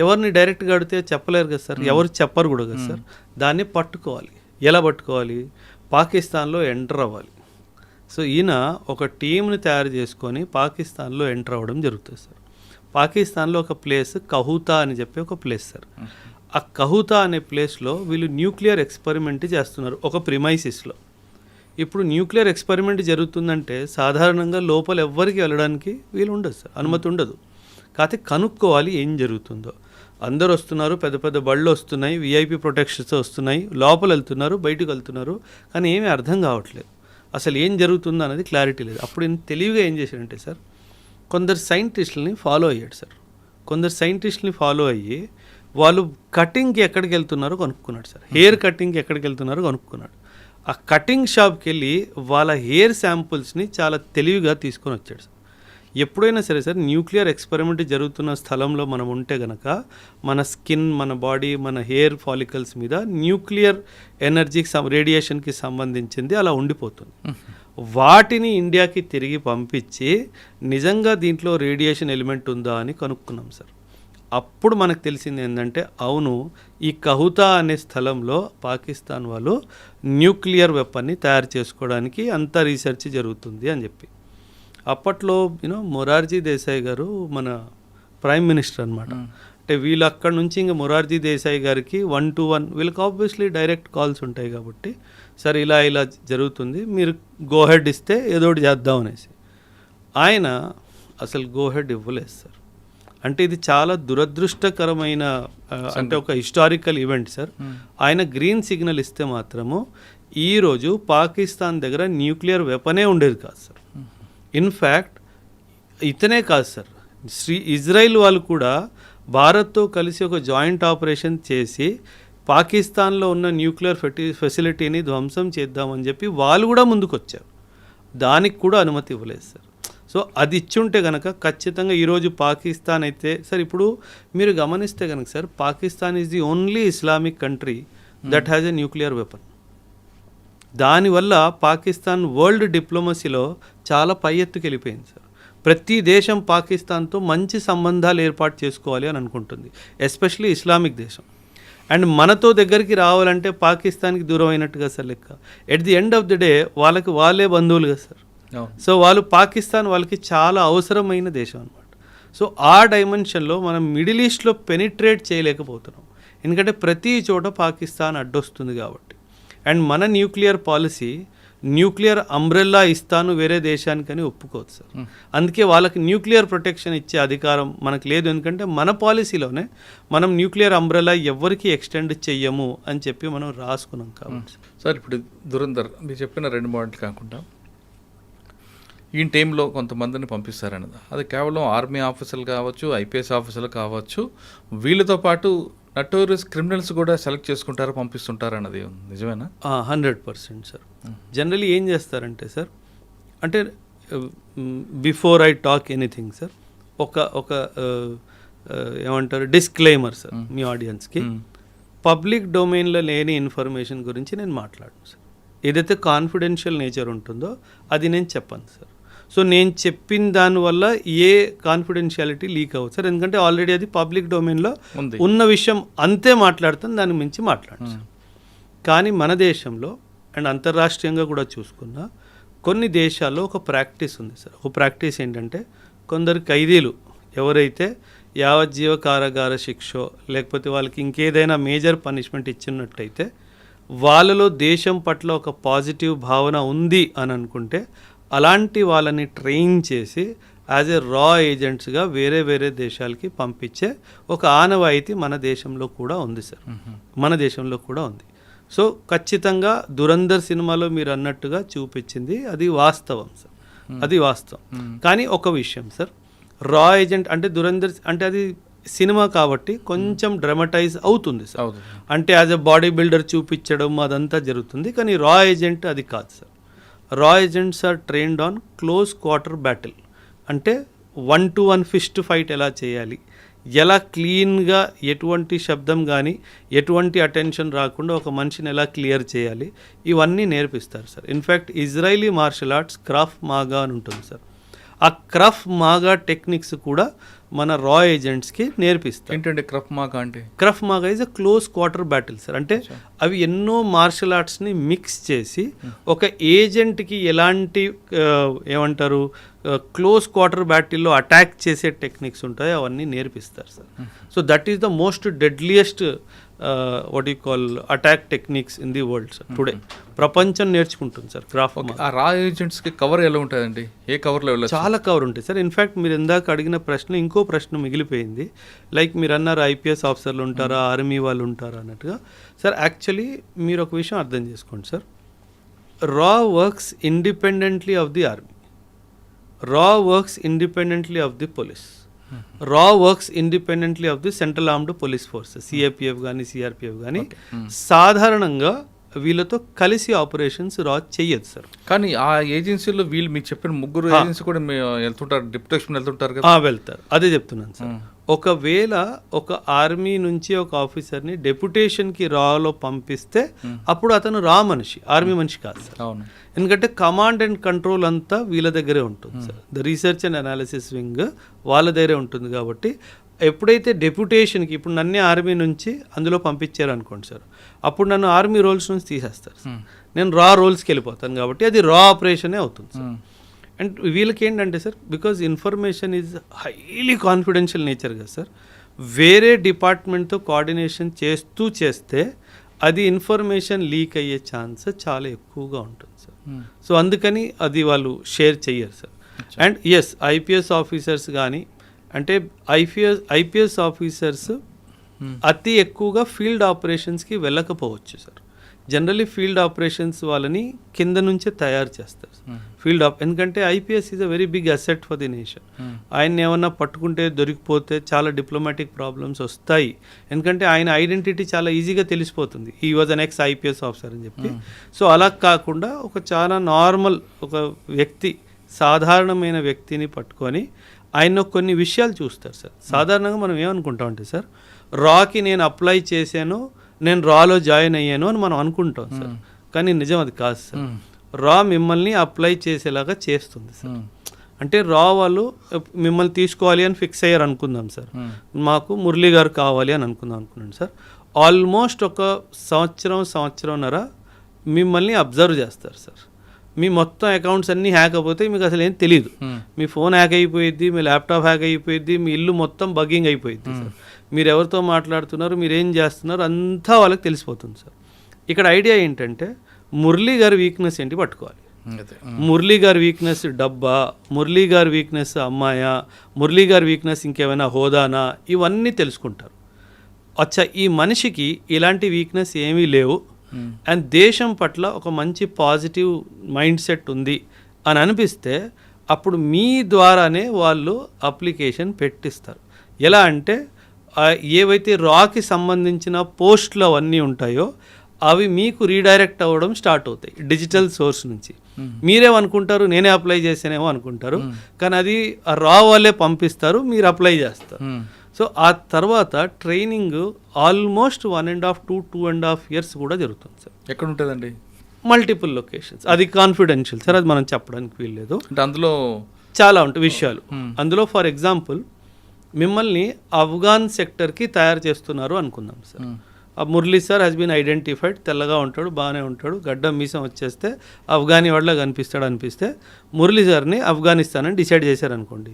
ఎవరిని డైరెక్ట్గా అడిగితే చెప్పలేరు కదా సార్, ఎవరు చెప్పరు కూడా కదా సార్. దాన్ని పట్టుకోవాలి. ఎలా పట్టుకోవాలి? పాకిస్తాన్లో ఎంటర్ అవ్వాలి. సో ఈయన ఒక టీంని తయారు చేసుకొని పాకిస్తాన్లో ఎంటర్ అవ్వడం జరుగుతుంది సార్. పాకిస్తాన్లో ఒక ప్లేస్ కహూతా అని చెప్పి ఒక ప్లేస్ సార్. ఆ కహూతా అనే ప్లేస్లో వీళ్ళు న్యూక్లియర్ ఎక్స్పెరిమెంట్ చేస్తున్నారు ఒక ప్రిమైసిస్లో. ఇప్పుడు న్యూక్లియర్ ఎక్స్పెరిమెంట్ జరుగుతుందంటే సాధారణంగా లోపల ఎవ్వరికి వెళ్ళడానికి వీలు ఉండదు సార్, అనుమతి ఉండదు. కాకపోతే కనుక్కోవాలి ఏం జరుగుతుందో. అందరు వస్తున్నారు, పెద్ద పెద్ద బళ్ళు వస్తున్నాయి, విఐపి ప్రొటెక్షన్స్ వస్తున్నాయి, లోపల వెళ్తున్నారు, బయటకు వెళ్తున్నారు, కానీ ఏమీ అర్థం కావట్లేదు, అసలు ఏం జరుగుతుందో అనేది క్లారిటీ లేదు. అప్పుడు తెలివిగా ఏం చేశారంటే సార్, కొందరు సైంటిస్టులని ఫాలో అయ్యాడు సార్. కొందరు సైంటిస్టులని ఫాలో అయ్యి వాళ్ళు కటింగ్కి ఎక్కడికి వెళ్తున్నారో కనుక్కున్నాడు సార్. హెయిర్ కటింగ్కి ఎక్కడికి వెళ్తున్నారో కనుక్కున్నాడు. ఆ కటింగ్ షాప్కి వెళ్ళి వాళ్ళ హెయిర్ శాంపుల్స్ని చాలా తెలివిగా తీసుకొని వచ్చాడు సార్. ఎప్పుడైనా సరే సార్, న్యూక్లియర్ ఎక్స్పెరిమెంట్ జరుగుతున్న స్థలంలో మనం ఉంటే గనక మన స్కిన్, మన బాడీ, మన హెయిర్ ఫాలికల్స్ మీద న్యూక్లియర్ ఎనర్జీకి రేడియేషన్కి సంబంధించింది అలా ఉండిపోతుంది. వాటిని ఇండియాకి తిరిగి పంపించి నిజంగా దీంట్లో రేడియేషన్ ఎలిమెంట్ ఉందా అని కనుక్కున్నాం సార్. అప్పుడు మనకు తెలిసింది ఏంటంటే అవును, ఈ కహూతా అనే స్థలంలో పాకిస్తాన్ వాళ్ళు న్యూక్లియర్ వెపన్ని తయారు చేసుకోవడానికి అంత రీసెర్చ్ జరుగుతుంది అని చెప్పి. అప్పట్లో మొరార్జీ దేశాయ్ గారు మన ప్రైమ్ మినిస్టర్ అనమాట. అంటే వీళ్ళు అక్కడ నుంచి ఇంకా మొరార్జీ దేశాయ్ గారికి 1-to-1 వీళ్ళకి ఆబ్వియస్లీ డైరెక్ట్ కాల్స్ ఉంటాయి కాబట్టి సార్ ఇలా జరుగుతుంది, మీరు గో హెడ్ ఇస్తే ఏదో ఒకటి చేద్దాం అనేసి. ఆయన అసలు గో హెడ్ ఇవ్వలేదు సార్. అంటే ఇది చాలా దురదృష్టకరమైన అంటే ఒక హిస్టారికల్ ఈవెంట్ సార్. ఆయన గ్రీన్ సిగ్నల్ ఇస్తే మాత్రము ఈరోజు పాకిస్తాన్ దగ్గర న్యూక్లియర్ వెపనే ఉండేది కాదు సార్. ఇన్ఫ్యాక్ట్ ఇతనే కాదు సార్, ఇజ్రాయిల్ వాళ్ళు కూడా భారత్తో కలిసి ఒక జాయింట్ ఆపరేషన్ చేసి పాకిస్తాన్లో ఉన్న న్యూక్లియర్ ఫెసిలిటీని ధ్వంసం చేద్దామని చెప్పి వాళ్ళు కూడా ముందుకు వచ్చారు. దానికి కూడా అనుమతి ఇవ్వలేదు సార్. సో అది ఇచ్చుంటే కనుక ఖచ్చితంగా ఈరోజు పాకిస్తాన్ అయితే సార్, ఇప్పుడు మీరు గమనిస్తే కనుక sir, Pakistan is the only Islamic country that has a nuclear weapon. దానివల్ల పాకిస్తాన్ వరల్డ్ డిప్లొమసీలో చాలా పై ఎత్తుకు వెళ్ళిపోయింది సార్. ప్రతి దేశం పాకిస్తాన్తో మంచి సంబంధాలు ఏర్పాటు చేసుకోవాలి అని అనుకుంటుంది, ఎస్పెషలీ ఇస్లామిక్ దేశం. అండ్ మనతో దగ్గరికి రావాలంటే పాకిస్తాన్కి దూరం అయినట్టుగా సార్ లెక్క. At the end of the day వాళ్ళే బంధువులుగా సార్. సో పాకిస్తాన్ వాళ్ళకి చాలా అవసరమైన దేశం అనమాట. సో ఆ డైమెన్షన్లో మనం మిడిల్ ఈస్ట్లో పెనిట్రేట్ చేయలేకపోతున్నాం, ఎందుకంటే ప్రతి చోట పాకిస్తాన్ అడ్డొస్తుంది కాబట్టి. అండ్ మన న్యూక్లియర్ పాలసీ న్యూక్లియర్ అంబ్రెల్లా ఇస్తాను వేరే దేశానికని ఒప్పుకోదు సార్. అందుకే వాళ్ళకి న్యూక్లియర్ ప్రొటెక్షన్ ఇచ్చే అధికారం మనకు లేదు, ఎందుకంటే మన పాలసీలోనే మనం న్యూక్లియర్ అంబ్రెల్లా ఎవరికి ఎక్స్టెండ్ చెయ్యము అని చెప్పి మనం రాసుకున్నాం కాబట్టి. సార్ ఇప్పుడు దురంధర్ మీరు చెప్పిన 2 మాటలు కాకుండా ఈ టైంలో కొంతమందిని పంపిస్తారన్నది, అది కేవలం ఆర్మీ ఆఫీసర్లు కావచ్చు, ఐపీఎస్ ఆఫీసర్లు కావచ్చు, వీళ్ళతో పాటు నటోరియస్ క్రిమినల్స్ కూడా సెలెక్ట్ చేసుకుంటారు, పంపిస్తుంటారు అన్నది నిజమేనా? 100% సార్. జనరలీ ఏం చేస్తారంటే సార్, అంటే before I talk anything sir, ఒక ఏమంటారు డిస్క్లైమర్ సార్ మీ ఆడియన్స్కి. పబ్లిక్ డొమైన్లో లేని ఇన్ఫర్మేషన్ గురించి నేను మాట్లాడను సార్. ఏదైతే కాన్ఫిడెన్షియల్ నేచర్ ఉంటుందో అది నేను చెప్పను సార్. సో నేను చెప్పిన దానివల్ల ఏ కాన్ఫిడెన్షియాలిటీ లీక్ అవ్వదు సార్, ఎందుకంటే ఆల్రెడీ అది పబ్లిక్ డొమైన్లో ఉన్న విషయం అంతే మాట్లాడుతాను, దాని మించి మాట్లాడు సార్. కానీ మన దేశంలో అండ్ అంతర్రాష్ట్రీయంగా కూడా చూసుకున్నా కొన్ని దేశాల్లో ఒక ప్రాక్టీస్ ఉంది సార్. ఒక ప్రాక్టీస్ ఏంటంటే, కొందరు ఖైదీలు ఎవరైతే యావజ్జీవ కారాగార శిక్షో లేకపోతే వాళ్ళకి ఇంకేదైనా మేజర్ పనిష్మెంట్ ఇచ్చినట్టయితే వాళ్ళలో దేశం పట్ల ఒక పాజిటివ్ భావన ఉంది అని అనుకుంటే అలాంటి వాళ్ళని ట్రైన్ చేసి యాజ్ ఏ రా ఏజెంట్స్గా వేరే దేశాలకి పంపించే ఒక ఆనవాయితీ మన దేశంలో కూడా ఉంది సార్. మన దేశంలో కూడా ఉంది. సో ఖచ్చితంగా దురంధర్ సినిమాలో మీరు అన్నట్టుగా చూపించింది అది వాస్తవం సార్, అది వాస్తవం. కానీ ఒక విషయం సార్, రా ఏజెంట్ అంటే దురంధర్ అంటే అది సినిమా కాబట్టి కొంచెం డ్రమటైజ్ అవుతుంది సార్. అంటే యాజ్ ఎ బాడీ బిల్డర్ చూపించడం అదంతా జరుగుతుంది, కానీ రా ఏజెంట్ అది కాదు సార్. రా agents are trained on close quarter battle, అంటే 1-to-1 ఫిస్ట్ ఫైట్ ఎలా చేయాలి, ఎలా క్లీన్గా ఎటువంటి శబ్దం కానీ ఎటువంటి అటెన్షన్ రాకుండా ఒక మనిషిని ఎలా క్లియర్ చేయాలి, ఇవన్నీ నేర్పిస్తారు sir. In fact Israeli martial arts Krav Maga అని ఉంటుంది సార్. ఆ క్రఫ్ మాగా టెక్నిక్స్ కూడా మన రా ఏజెంట్స్కి నేర్పిస్తారు. ఏంటంటే క్రఫ్ మాగా అంటే? Krav Maga is a close quarter battle sir. అంటే అవి ఎన్నో మార్షల్ ఆర్ట్స్ని మిక్స్ చేసి ఒక ఏజెంట్కి ఎలాంటి ఏమంటారు క్లోజ్ క్వార్టర్ బ్యాటిల్లో అటాక్ చేసే టెక్నిక్స్ ఉంటాయో అవన్నీ నేర్పిస్తారు sir. So that is the most deadliest what you call attack techniques in the world sir today. ప్రపంచం నేర్చుకుంటుంది సార్ క్రాఫ్. ఆ రా ఏజెంట్స్కి కవర్ ఎలా ఉంటుందండి? ఏ కవర్లో వెళ్ళాలి? చాలా కవర్ ఉంటుంది సార్. ఇన్ఫ్యాక్ట్ మీరు ఇందాక అడిగిన ప్రశ్న ఇంకో ప్రశ్న మిగిలిపోయింది. లైక్ మీరు అన్నారు ఐపీఎస్ ఆఫీసర్లు ఉంటారా, ఆర్మీ వాళ్ళు ఉంటారా అన్నట్టుగా. సార్ యాక్చువల్లీ మీరు ఒక విషయం అర్థం చేసుకోండి సార్, రా works independently of the army, రా works independently of the police, రా works independently of the central armed police forces, CAPF కానీ సిఆర్పిఎఫ్ కానీ. సాధారణంగా వీళ్ళతో కలిసి ఆపరేషన్స్ రా చెయ్యదు సార్. కానీ ఆ ఏజెన్సీలో వీళ్ళు మీకు చెప్పిన 3 ఏజెన్సీ కూడా వెళ్తుంటారు, డిప్యుటేషన్ వెళ్తుంటారు కదా? వెళ్తారు, అదే చెప్తున్నాను సార్. ఒకవేళ ఒక ఆర్మీ నుంచి ఒక ఆఫీసర్ని డెప్యుటేషన్కి రాలో పంపిస్తే అప్పుడు అతను రా మనిషి, ఆర్మీ మనిషి కాదు సార్. అవును, ఎందుకంటే కమాండ్ అండ్ కంట్రోల్ అంతా వీళ్ళ దగ్గరే ఉంటుంది sir. The research and analysis wing వాళ్ళ దగ్గరే ఉంటుంది కాబట్టి ఎప్పుడైతే డెప్యుటేషన్కి ఇప్పుడు నన్నే ఆర్మీ నుంచి అందులో పంపించారు అనుకోండి సార్, అప్పుడు నన్ను ఆర్మీ రోల్స్ నుంచి తీసేస్తారు సార్. నేను రా రోల్స్కి వెళ్ళిపోతాను కాబట్టి అది రా ఆపరేషనే అవుతుంది సార్. అండ్ వీళ్ళకి ఏంటంటే sir, because information is highly confidential nature కదా సార్, వేరే డిపార్ట్మెంట్తో కోఆర్డినేషన్ చేస్తే అది ఇన్ఫర్మేషన్ లీక్ అయ్యే ఛాన్స్ చాలా ఎక్కువగా ఉంటుంది సార్. సో అందుకని అది వాళ్ళు షేర్ చెయ్యరు sir. And yes, IPS officers కానీ అంటే ఐపీఎస్ ఆఫీసర్స్ అతి ఎక్కువగా ఫీల్డ్ ఆపరేషన్స్కి వెళ్ళకపోవచ్చు సార్. జనరల్లీ ఫీల్డ్ ఆపరేషన్స్ వాళ్ళని కింద నుంచే తయారు చేస్తారు ఎందుకంటే IPS is a very big asset for the nation. ఆయన ఏమన్నా పట్టుకుంటే దొరికిపోతే చాలా డిప్లొమాటిక్ ప్రాబ్లమ్స్ వస్తాయి. ఎందుకంటే ఆయన ఐడెంటిటీ చాలా ఈజీగా తెలిసిపోతుంది, ఈ was an ex IPS officer అని చెప్పి. సో అలా కాకుండా ఒక చాలా నార్మల్ ఒక వ్యక్తి, సాధారణమైన వ్యక్తిని పట్టుకొని ఆయన కొన్ని విషయాలు చూస్తారు సార్. సాధారణంగా మనం ఏమనుకుంటామంటే సార్, రాకి నేను అప్లై చేశాను, నేను రాలో జాయిన్ అయ్యాను అని మనం అనుకుంటాం సార్. కానీ నిజం అది కాదు సార్. రా మిమ్మల్ని అప్లై చేసేలాగా చేస్తుంది సార్. అంటే రా వాళ్ళు మిమ్మల్ని తీసుకోవాలి అని ఫిక్స్ అయ్యారు అనుకుందాం సార్. మాకు మురళీ గారు కావాలి అని అనుకున్నాను సార్. ఆల్మోస్ట్ ఒక సంవత్సరంన్నర మిమ్మల్ని అబ్జర్వ్ చేస్తారు సార్. మీ మొత్తం అకౌంట్స్ అన్నీ హ్యాక్ అయిపోతే మీకు అసలు ఏం తెలియదు. మీ ఫోన్ హ్యాక్ అయిపోయిద్ది, మీ ల్యాప్టాప్ హ్యాక్ అయిపోయిద్ది, మీ ఇల్లు మొత్తం బగ్గింగ్ అయిపోయిద్ది సార్. మీరు ఎవరితో మాట్లాడుతున్నారు, మీరు ఏం చేస్తున్నారు అంతా వాళ్ళకి తెలిసిపోతుంది సార్. ఇక్కడ ఐడియా ఏంటంటే మురళీ గారి వీక్నెస్ ఏంటి పట్టుకోవాలి. మురళీ గారి వీక్నెస్ డబ్బా, మురళీ గారి వీక్నెస్ అమ్మాయా, మురళీ గారి వీక్నెస్ ఇంకేమైనా హోదానా, ఇవన్నీ తెలుసుకుంటారు. అచ్చా, ఈ మనిషికి ఇలాంటి వీక్నెస్ ఏమీ లేవు అండ్ దేశం పట్ల ఒక మంచి పాజిటివ్ మైండ్ సెట్ ఉంది అని అనిపిస్తే అప్పుడు మీ ద్వారానే వాళ్ళు అప్లికేషన్ పెట్టిస్తారు. ఎలా అంటే ఏవైతే రాకి సంబంధించిన పోస్టులు అవన్నీ ఉంటాయో అవి మీకు రీడైరెక్ట్ అవ్వడం స్టార్ట్ అవుతాయి డిజిటల్ సోర్స్ నుంచి. మీరేమనుకుంటారు, నేనే అప్లై చేసానేమో అనుకుంటారు, కానీ అది రా వాళ్ళే పంపిస్తారు, మీరు అప్లై చేస్తారు. సో ఆ తర్వాత ట్రైనింగ్ ఆల్మోస్ట్ 1.5 to 2.5 years కూడా జరుగుతుంది సార్. ఎక్కడ ఉంటుందండి? Multiple locations. అది కాన్ఫిడెన్షియల్ సార్, అది మనం చెప్పడానికి వీల్లేదు. అంటే అందులో చాలా ఉంటాయి విషయాలు. అందులో ఫర్ ఎగ్జాంపుల్ మిమ్మల్ని ఆఫ్ఘాన్ సెక్టర్కి తయారు చేస్తున్నారు అనుకుందాం సార్. ఆ Murali sir has been identified, తెల్లగా ఉంటాడు, బాగానే ఉంటాడు, గడ్డం మీసం వచ్చేస్తే ఆఫ్ఘానీ వాళ్ళ కనిపిస్తాడు అనిపిస్తే మురళీ సార్ని ఆఫ్ఘనిస్తాన్ అని డిసైడ్ చేశారనుకోండి.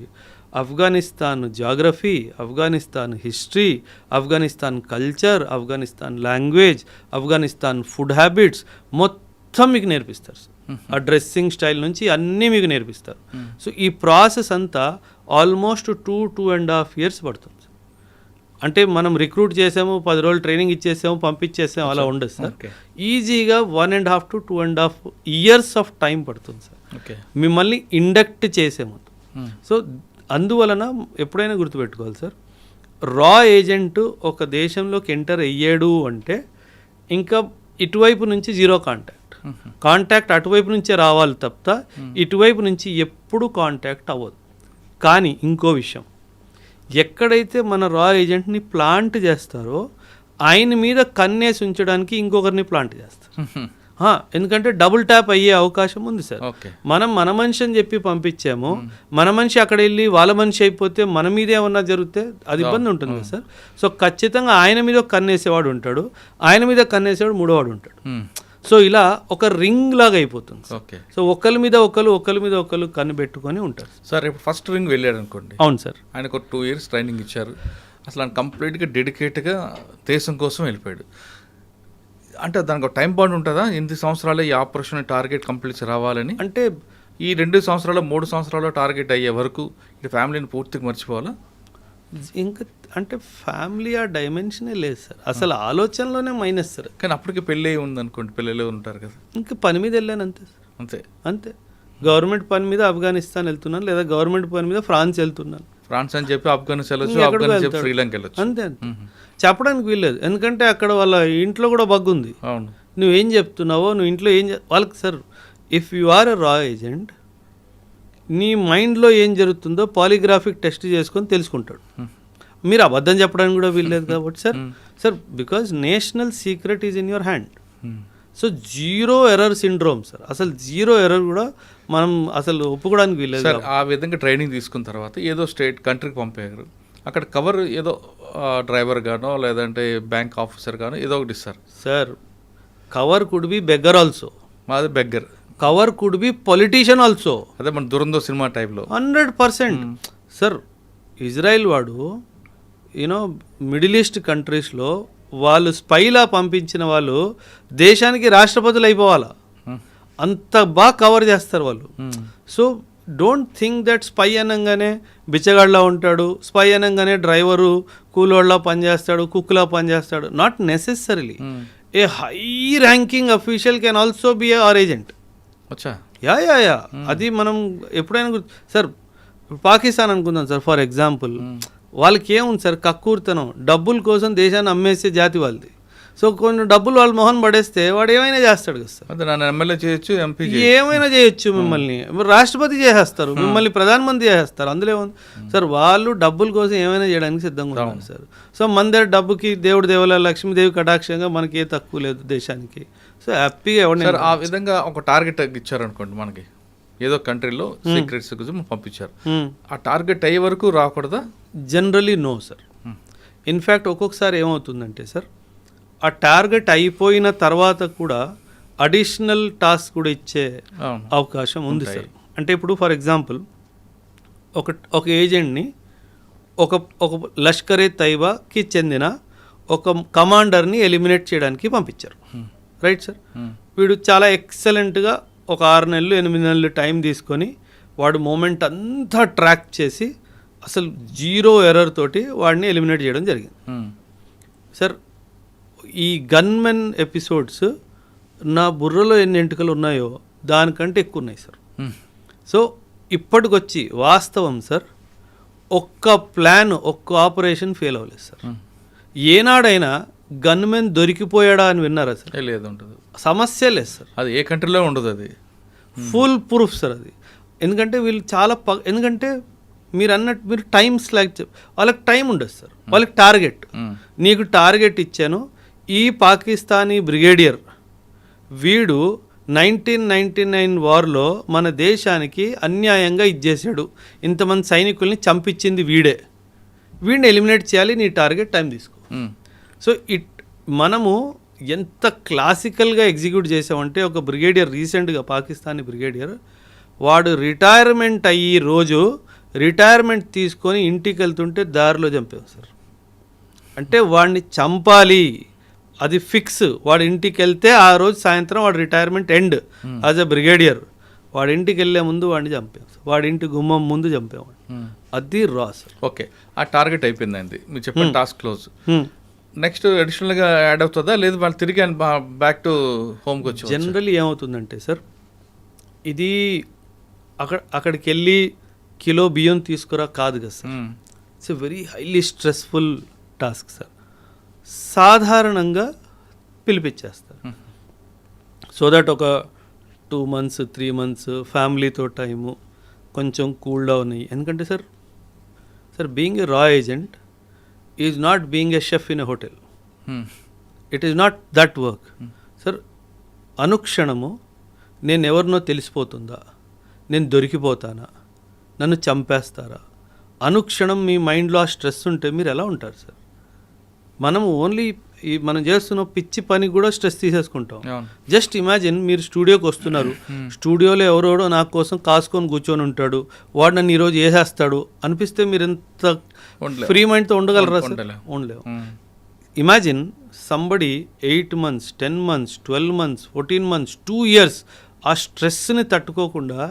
Afghanistan geography, Afghanistan history, Afghanistan culture, Afghanistan language, Afghanistan food habits మొత్తం మీకు నేర్పిస్తారు సార్. ఆ డ్రెస్సింగ్ స్టైల్ నుంచి అన్నీ మీకు నేర్పిస్తారు. సో ఈ ప్రాసెస్ అంతా ఆల్మోస్ట్ 2.5 years పడుతుంది. అంటే మనం రిక్రూట్ చేసాము, 10 రోజులు ట్రైనింగ్ ఇచ్చేసాము, పంపించేసాము, అలా ఉండదు సార్. ఈజీగా 1.5 to 2.5 years ఆఫ్ టైం పడుతుంది సార్ మిమ్మల్ని ఇండక్ట్ చేసే ముందు. సో అందువలన ఎప్పుడైనా గుర్తుపెట్టుకోవాలి సార్, రా ఏజెంట్ ఒక దేశంలోకి ఎంటర్ అయ్యాడు అంటే ఇంకా ఇటువైపు నుంచి జీరో కాంటాక్ట్ అటువైపు నుంచే రావాలి తప్ప ఇటువైపు నుంచి ఎప్పుడు కాంటాక్ట్ అవ్వదు. కానీ ఇంకో విషయం, ఎక్కడైతే మన రా ఏజెంట్ని ప్లాంట్ చేస్తారో ఆయన మీద కన్నేసి ఉంచడానికి ఇంకొకరిని ప్లాంట్ చేస్తారు. ఎందుకంటే డబుల్ ట్యాప్ అయ్యే అవకాశం ఉంది సార్. మనం మన మనిషి అని చెప్పి పంపించాము, మన మనిషి అక్కడ వెళ్ళి వాళ్ళ మనిషి అయిపోతే మన మీద ఏమన్నా జరిగితే అది ఇబ్బంది ఉంటుంది కదా సార్. సో ఖచ్చితంగా ఆయన మీద కన్నేసేవాడు ఉంటాడు, ఆయన మీద కన్నేసేవాడు మూడోవాడు ఉంటాడు. సో ఇలా ఒక రింగ్ లాగా అయిపోతుంది. సో ఒకరి మీద ఒకరు కన్ను పెట్టుకొని ఉంటారు సార్. ఇప్పుడు ఫస్ట్ రింగ్ వెళ్ళాడు అనుకోండి. అవును సార్. ఆయనకు 2 years ట్రైనింగ్ ఇచ్చారు, అసలు ఆయన కంప్లీట్గా డెడికేట్గా దేశం కోసం వెళ్ళిపోయాడు. అంటే దానికి ఒక టైం బాండ్ ఉంటుందా? 8 సంవత్సరాలు ఈ ఆపరేషన్ టార్గెట్ కంప్లీట్ రావాలని, అంటే ఈ 2 సంవత్సరాలు 3 సంవత్సరాలు టార్గెట్ అయ్యే వరకు ఇటు ఫ్యామిలీని పూర్తిగా మర్చిపోవాలా? ఇంకా అంటే ఫ్యామిలీ ఆ డైమెన్షనే లేదు సార్, అసలు ఆలోచనలోనే మైనస్ సార్. కానీ అప్పటికి పెళ్ళి ఉంది అనుకోండి, పిల్లలు ఉంటారు కదా, ఇంకా పని మీద వెళ్ళాను అంతే సార్. అంతే గవర్నమెంట్ పని మీద ఆఫ్ఘనిస్తాన్ వెళ్తున్నాను, లేదా గవర్నమెంట్ పని మీద ఫ్రాన్స్ వెళ్తున్నాను. ఫ్రాన్స్ అని చెప్పి ఆఫ్ఘనిస్తాన్ వెళ్ళొచ్చు, ఆఫ్ఘనిస్తాన్ చెప్పి శ్రీలంక వెళ్ళొచ్చు. అంతే చెప్పడానికి వీల్లేదు, ఎందుకంటే అక్కడ వాళ్ళ ఇంట్లో కూడా బగ్గు ఉంది. అవును, నువ్వేం చెప్తున్నావో, నువ్వు ఇంట్లో ఏం వాళ్ళకి సార్, ఇఫ్ యు ఆర్ ఎ రా ఏజెంట్ నీ మైండ్లో ఏం జరుగుతుందో పాలిగ్రాఫిక్ టెస్ట్ చేసుకొని తెలుసుకుంటాడు. మీరు అబద్ధం చెప్పడానికి కూడా వీల్లేదు కాబట్టి sir because national secret is in your hand. So 0 error syndrome sir, అసలు 0 error కూడా మనం అసలు ఒప్పుకోవడానికి వీల్లేదు సార్. ఆ విధంగా ట్రైనింగ్ తీసుకున్న తర్వాత ఏదో కంట్రీకి పంపారు, అక్కడ కవర్ ఏదో డ్రైవర్ గానో లేదంటే బ్యాంక్ ఆఫీసర్ గానో ఏదో ఒకటి ఇస్తారు sir. Cover could be beggar also. మాది beggar. Cover could be politician also. అదే మన దురంధర్ సినిమా టైప్లో 100% సార్. ఇజ్రాయిల్ వాడు యూనో మిడిల్ ఈస్ట్ కంట్రీస్లో వాళ్ళు స్పైలా పంపించిన వాళ్ళు దేశానికి రాష్ట్రపతులు అయిపోవాలా, అంత బాగా కవర్ చేస్తారు వాళ్ళు. So don't think that spy అనగానే బిచ్చగాళ్ళ ఉంటాడు, స్పై అనగానే డ్రైవరు కూలోళ్ళ పనిచేస్తాడు, కుక్లా పనిచేస్తాడు. Not necessarily A high ranking official can also be are agent. అచ్చా, యా అది మనం ఎప్పుడైనా సార్ పాకిస్తాన్ అనుకుందాం సార్ ఫర్ ఎగ్జాంపుల్, వాళ్ళకి ఏముంది సార్ కక్కూర్తనం, డబ్బుల కోసం దేశాన్ని అమ్మేసే జాతి వాళ్ళది. సో కొన్ని డబ్బులు వాళ్ళ మొహన్ పడేస్తే వాడు ఏమైనా చేస్తాడు కదా సార్. అదే నన్ను ఎమ్మెల్యే చేయొచ్చు, ఎంపీ ఏమైనా చేయొచ్చు, మిమ్మల్ని రాష్ట్రపతి చేసేస్తారు, మిమ్మల్ని ప్రధానమంత్రి చేసేస్తారు. అందులో ఏముంది సార్, వాళ్ళు డబ్బుల కోసం ఏమైనా చేయడానికి సిద్ధంగా ఉన్నారు సార్. సో మన దగ్గర డబ్బుకి దేవుడి దేవుల లక్ష్మీదేవి కటాక్షంగా మనకి ఏ తక్కువ లేదు దేశానికి. సో హ్యాపీగా సార్ ఆ విధంగా ఒక టార్గెట్ ఇచ్చారనుకోండి మనకి, ఏదో కంట్రీలో సీక్రెట్స్ కోసం పంపించారు, ఆ టార్గెట్ అయ్యే వరకు రాకూడదా? Generally no sir. ఇన్ఫ్యాక్ట్ ఒక్కొక్కసారి ఏమవుతుందంటే సార్, ఆ టార్గెట్ అయిపోయిన తర్వాత కూడా అడిషనల్ టాస్క్ కూడా ఇచ్చే అవకాశం ఉంది సార్. అంటే ఇప్పుడు ఫర్ ఎగ్జాంపుల్ ఒక ఏజెంట్ని ఒక లష్కరే తైబాకి చెందిన ఒక కమాండర్ని ఎలిమినేట్ చేయడానికి పంపించారు, రైట్ సార్. వీడు చాలా ఎక్సలెంట్గా ఒక 6 నెలలు 8 నెలలు టైం తీసుకొని వాడు మూమెంట్ అంతా ట్రాక్ చేసి అసలు 0 ఎర్రర్ తోటి వాడిని ఎలిమినేట్ చేయడం జరిగింది సార్. ఈ గన్మెన్ ఎపిసోడ్స్ నా బుర్రలో ఎన్ని ఎంటుకలు ఉన్నాయో దానికంటే ఎక్కువ ఉన్నాయి సార్. సో ఇప్పటికొచ్చి వాస్తవం సార్, ఒక్క ప్లాన్ ఒక్క ఆపరేషన్ ఫెయిల్ అవ్వలేదు సార్. ఏనాడైనా గన్మెన్ దొరికిపోయాడా అని విన్నారా సార్? లేదు, ఉంటుంది. సమస్య లేదు సార్, అది ఏ కంట్రీలో ఉండదు, అది ఫుల్ ప్రూఫ్ సార్ అది. ఎందుకంటే వీళ్ళు చాలా ఎందుకంటే మీరు అన్నట్టు మీరు టైం స్లాగ్ వాళ్ళకి టైం ఉండదు సార్, వాళ్ళకి టార్గెట్. నీకు టార్గెట్ ఇచ్చాను, ఈ పాకిస్తానీ బ్రిగేడియర్ వీడు 1999 వార్లో మన దేశానికి అన్యాయంగా ఇచ్చేసాడు, ఇంతమంది సైనికుల్ని చంపించింది వీడిని ఎలిమినేట్ చేయాలి, నీ టార్గెట్ టైం తీసుకో. సో మనము ఎంత క్లాసికల్గా ఎగ్జిక్యూట్ చేసామంటే, ఒక బ్రిగేడియర్ రీసెంట్గా పాకిస్తానీ బ్రిగేడియర్ వాడు రిటైర్మెంట్ అయ్యి రోజు రిటైర్మెంట్ తీసుకొని ఇంటికి వెళ్తుంటే దారిలో చంపాం సార్. అంటే వాడిని చంపాలి, అది ఫిక్స్. వాడి ఇంటికి వెళ్తే ఆ రోజు సాయంత్రం వాడు retirement end as a brigadier. వాడి ఇంటికి వెళ్ళే ముందు వాడిని చంపాం, వాడి ఇంటి గుమ్మం ముందు చంపేవాడు. అది రా సార్. ఓకే, ఆ టార్గెట్ అయిపోయిందండి, మీరు చెప్పిన టాస్క్ క్లోజ్. నెక్స్ట్ అడిషనల్గా యాడ్ అవుతుందా, లేదు వాళ్ళు తిరిగి బ్యాక్ టు హోమ్కి వచ్చి? జనరల్లీ ఏమవుతుందంటే సార్, ఇది అక్కడికి వెళ్ళి కిలో బియ్యం తీసుకురా కాదు కదా sir. It's a very highly stressful task sir. సాధారణంగా పిలిపించేస్తారు సో దట్ ఒక 2 months 3 months ఫ్యామిలీతో టైము కొంచెం కూల్ డౌన్ అయ్యి. ఎందుకంటే సార్ బీయింగ్ ఎ రా agent is not being a chef in a hotel. It is not that work sir. అనుక్షణము నేను ఎవరినో తెలిసిపోతుందా, నేను దొరికిపోతానా, నన్ను చంపేస్తారా, అనుక్షణం మీ మైండ్లో ఆ స్ట్రెస్ ఉంటే మీరు ఎలా ఉంటారు సార్? మనం ఓన్లీ మనం చేస్తున్న పిచ్చి పని కూడా స్ట్రెస్ తీసేసుకుంటాం. జస్ట్ ఇమాజిన్, మీరు స్టూడియోకి వస్తున్నారు, స్టూడియోలో ఎవరోడో నా కోసం కాసుకొని కూర్చొని ఉంటాడు, వాడు నన్ను ఈరోజు వేసేస్తాడు అనిపిస్తే మీరు ఎంత ఫ్రీ మైండ్తో ఉండగలరా సార్? ఉండలేవు. Imagine somebody 8 months 10 months 12 months 14 months 2 years ఆ స్ట్రెస్ని తట్టుకోకుండా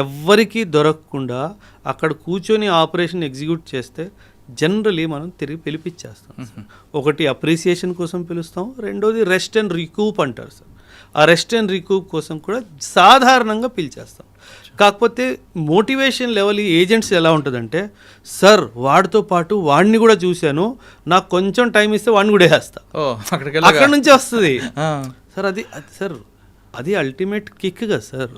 ఎవ్వరికీ దొరకకుండా అక్కడ కూర్చొని ఆపరేషన్ ఎగ్జిక్యూట్ చేస్తే జనరలీ మనం తిరిగి పిలిపించేస్తాం. ఒకటి అప్రిసియేషన్ కోసం పిలుస్తాం, రెండోది రెస్ట్ అండ్ రికూప్ అంటారు సార్. ఆ రెస్ట్ అండ్ రికూప్ కోసం కూడా సాధారణంగా పిలిచేస్తాం. కాకపోతే మోటివేషన్ లెవెల్ ఈ ఏజెంట్స్ ఎలా ఉంటుందంటే, సార్ వాడితో పాటు వాడిని కూడా చూశాను, నాకు కొంచెం టైం ఇస్తే వాడిని కూడా వేస్తా, అక్కడ నుంచి వస్తుంది సార్. అది అల్టిమేట్ కిక్ కదా సార్.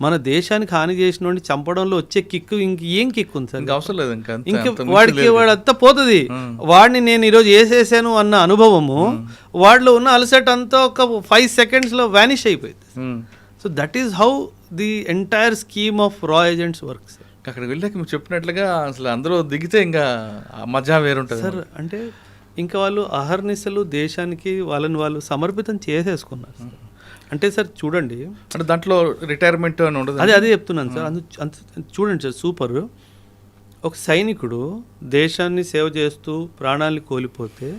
మన దేశానికి హాని చేసిన వాడిని చంపడంలో వచ్చే కిక్ ఇంకేం కిక్ ఉంది సార్? అవసరం లేదు. ఇంకా వాడంతా పోతుంది. వాడిని నేను ఈరోజు వేసేసాను అన్న అనుభవము వాడిలో ఉన్న అలసట అంతా ఒక 5 secondsలో వ్యానిష్ అయిపోయింది. So that is how the entire scheme of రా ఏజెంట్స్ వర్క్ సార్. అక్కడికి వెళ్ళాక మీరు చెప్పినట్లుగా అసలు అందరూ దిగితే ఇంకా మజా వేరుంటుంది సార్. అంటే ఇంకా వాళ్ళు అహర్నిశలు దేశానికి వాళ్ళని వాళ్ళు సమర్పితం చేసేసుకున్నారు సార్. అంటే సార్ చూడండి, అంటే దాంట్లో రిటైర్మెంట్ అని ఉండదు. అదే చెప్తున్నాను సార్. చూడండి సార్, సూపర్. ఒక సైనికుడు దేశాన్ని సేవ చేస్తూ ప్రాణాలని కోల్పోతే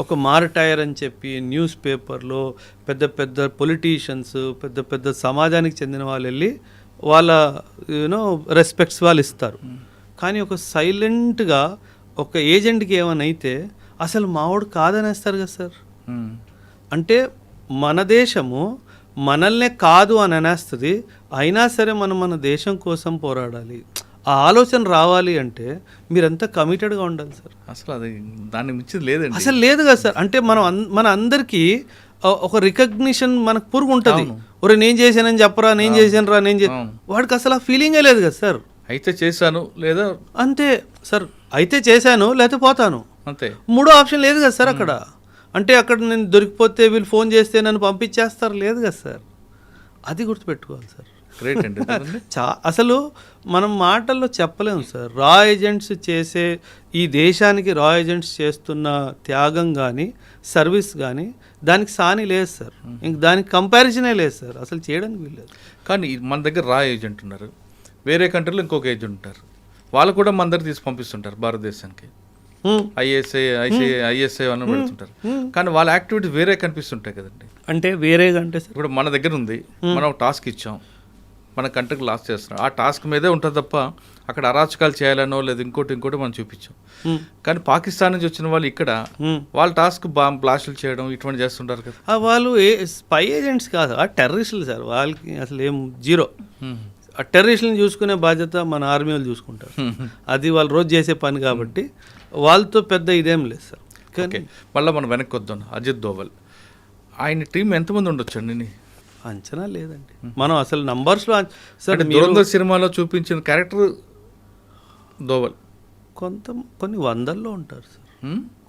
ఒక మారటైర్ అని చెప్పి న్యూస్ పేపర్లో పెద్ద పెద్ద పొలిటీషియన్స్ పెద్ద పెద్ద సమాజానికి చెందిన వాళ్ళు వెళ్ళి వాళ్ళ రెస్పెక్ట్స్ వాళ్ళు ఇస్తారు. కానీ ఒక సైలెంట్గా ఒక ఏజెంట్కి ఏమైనా అయితే అసలు మావాడు కాదనేస్తారు కదా సార్. అంటే మన దేశము మనల్నే కాదు అని అనేస్తుంది, అయినా సరే మనం మన దేశం కోసం పోరాడాలి. ఆ ఆలోచన రావాలి అంటే మీరంతా కమిటెడ్గా ఉండాలి సార్. అసలు అది దాన్ని మించి లేదండి, అసలు లేదు కదా సార్. అంటే మన అందరికీ ఒక రికగ్నిషన్ మనకు పురుగు ఉంటుంది. ఒరే నేను చేశానని చెప్పరా, నేను చేశాను రా, వాడికి అసలు ఆ ఫీలింగే లేదు కదా సార్. అయితే చేశాను లేదా అంతే సార్, అయితే చేశాను లేకపోతే పోతాను అంతే. మూడో ఆప్షన్ లేదు కదా సార్ అక్కడ. అంటే అక్కడ నేను దొరికిపోతే వీళ్ళు ఫోన్ చేస్తే నన్ను పంపించేస్తారు, లేదు కదా సార్. అది గుర్తుపెట్టుకోవాలి సార్. గ్రేట్ అండి. అసలు మనం మాటల్లో చెప్పలేము సార్. రా ఏజెంట్స్ చేసే ఈ దేశానికి రా ఏజెంట్స్ చేస్తున్న త్యాగం కానీ సర్వీస్ కానీ దానికి సాని లేదు సార్. ఇంక దానికి కంపారిజనే లేదు సార్, అసలు చేయడానికి వీల్లేదు. కానీ మన దగ్గర రా ఏజెంట్ ఉన్నారు, వేరే కంట్రీలో ఇంకొక ఏజెంట్ ఉంటారు, వాళ్ళు కూడా మన దగ్గర తీసి పంపిస్తుంటారు భారతదేశానికి. ఐఎస్ఐ అని పెడుతుంటారు, కానీ వాళ్ళ యాక్టివిటీస్ వేరే కనిపిస్తుంటాయి కదండి. అంటే వేరేగా అంటే సార్ ఇప్పుడు మన దగ్గర ఉంది, మనం ఒక టాస్క్ ఇచ్చాం, మన కంట్రీకి లాస్ చేస్తున్నాం, ఆ టాస్క్ మీదే ఉంటుంది తప్ప అక్కడ అరాచకాలు చేయాలనో లేదా ఇంకోటి మనం చూపించాం. కానీ పాకిస్తాన్ నుంచి వచ్చిన వాళ్ళు ఇక్కడ వాళ్ళ టాస్క్ బ్లాస్టులు చేయడం ఇటువంటి చేస్తుంటారు కదా. వాళ్ళు స్పై ఏజెంట్స్ కాదు, ఆ టెర్రరిస్టులు సార్. వాళ్ళకి అసలు ఏం జీరో. ఆ టెర్రరిస్టులను చూసుకునే బాధ్యత మన ఆర్మీ వాళ్ళు చూసుకుంటారు. అది వాళ్ళు రోజు చేసే పని కాబట్టి వాళ్ళతో పెద్ద ఇదేం లేదు సార్. ఓకే, మళ్ళీ మనం వెనక్కి వద్దాం. అజిత్ దోవల్ ఆయన టీం ఎంతమంది ఉండొచ్చు అండి? అంచనా లేదండి మనం అసలు నంబర్స్లో. సార్ దురంధర్ సినిమాలో చూపించిన క్యారెక్టర్ దోవల్ కొన్ని వందల్లో ఉంటారు సార్,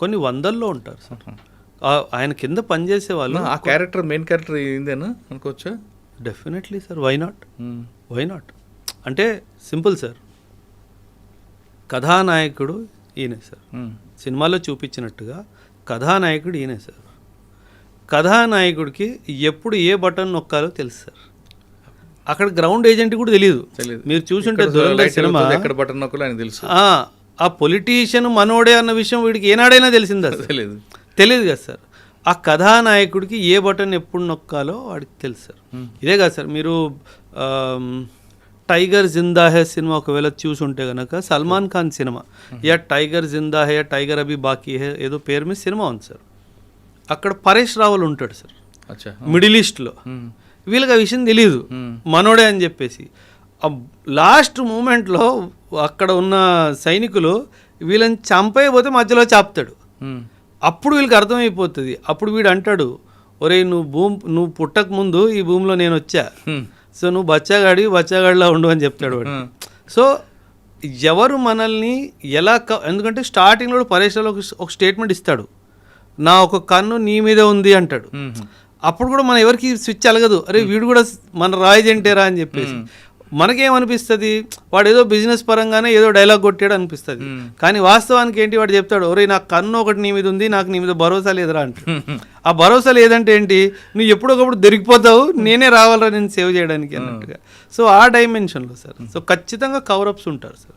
కొన్ని వందల్లో ఉంటారు సార్. ఆయన కింద పనిచేసే వాళ్ళు. ఆ క్యారెక్టర్ మెయిన్ క్యారెక్టర్ ఏందేనా అనుకోవచ్చా? Definitely sir, why not. అంటే సింపుల్ సార్, కథానాయకుడు ఈయనే సార్. సినిమాలో చూపించినట్టుగా కథానాయకుడు ఈయనే సార్. కథానాయకుడికి ఎప్పుడు ఏ బటన్ నొక్కాలో తెలుసు సార్. అక్కడ గ్రౌండ్ ఏజెంట్ కూడా తెలియదు. మీరు చూసుంటే దురంధర్ సినిమా ఎక్కడ బటన్ నొక్కాలో ఆయన తెలుసు. ఆ పొలిటీషియన్ మనోడే అన్న విషయం వీడికి ఏనాడైనా తెలిసిందా? తెలియదు కదా సార్. ఆ కథానాయకుడికి ఏ బటన్ ఎప్పుడు నొక్కాలో వాడికి తెలుసు సార్. ఇదే కదా సార్, మీరు టైగర్ జిందా హే సినిమా ఒకవేళ చూసుంటే కనుక సల్మాన్ ఖాన్ సినిమా, యా టైగర్ జిందా హే, టైగర్ అభి బాకీ హే, ఏదో పేరు మీద సినిమా ఉంది సార్. అక్కడ పరేష్ రావల్ ఉంటాడు సార్ మిడిల్ ఈస్ట్లో. వీళ్ళకి ఆ విషయం తెలియదు మనోడే అని చెప్పేసి. లాస్ట్ మూమెంట్లో అక్కడ ఉన్న సైనికులు వీళ్ళని చంపైపోతే మధ్యలో చాపుతాడు. అప్పుడు వీళ్ళకి అర్థమైపోతుంది. అప్పుడు వీడు అంటాడు, ఒరే నువ్వు పుట్టక ముందు ఈ భూమిలో నేను వచ్చా, సో నువ్వు బచ్చాగాడిలా ఉండు అని చెప్తాడు వాడు. సో ఎవరు మనల్ని ఎలా ఎందుకంటే స్టార్టింగ్లో పరేష్లో ఒక స్టేట్మెంట్ ఇస్తాడు, నా ఒక కన్ను నీ మీద ఉంది అంటాడు. అప్పుడు కూడా మనం ఎవరికి స్విచ్ అలగదు, అరే వీడు కూడా మన రాయజెంటేరా అని చెప్పేసి. మనకేమనిపిస్తుంది, వాడు ఏదో బిజినెస్ పరంగానే ఏదో డైలాగ్ కొట్టాడు అనిపిస్తుంది. కానీ వాస్తవానికి ఏంటి, వాడు చెప్తాడు, ఒరే నా కన్ను ఒకటి నీ మీద ఉంది, నాకు నీ మీద భరోసా లేదురా అంటాడు. ఆ భరోసా లేదంటే ఏంటి, నువ్వు ఎప్పుడొకప్పుడు దొరికిపోతావు, నేనే రావాలరా నేను సేవ్ చేయడానికి అన్నట్టుగా. సో ఆ డైమెన్షన్లో సార్. సో ఖచ్చితంగా కవరప్స్ ఉంటారు సార్,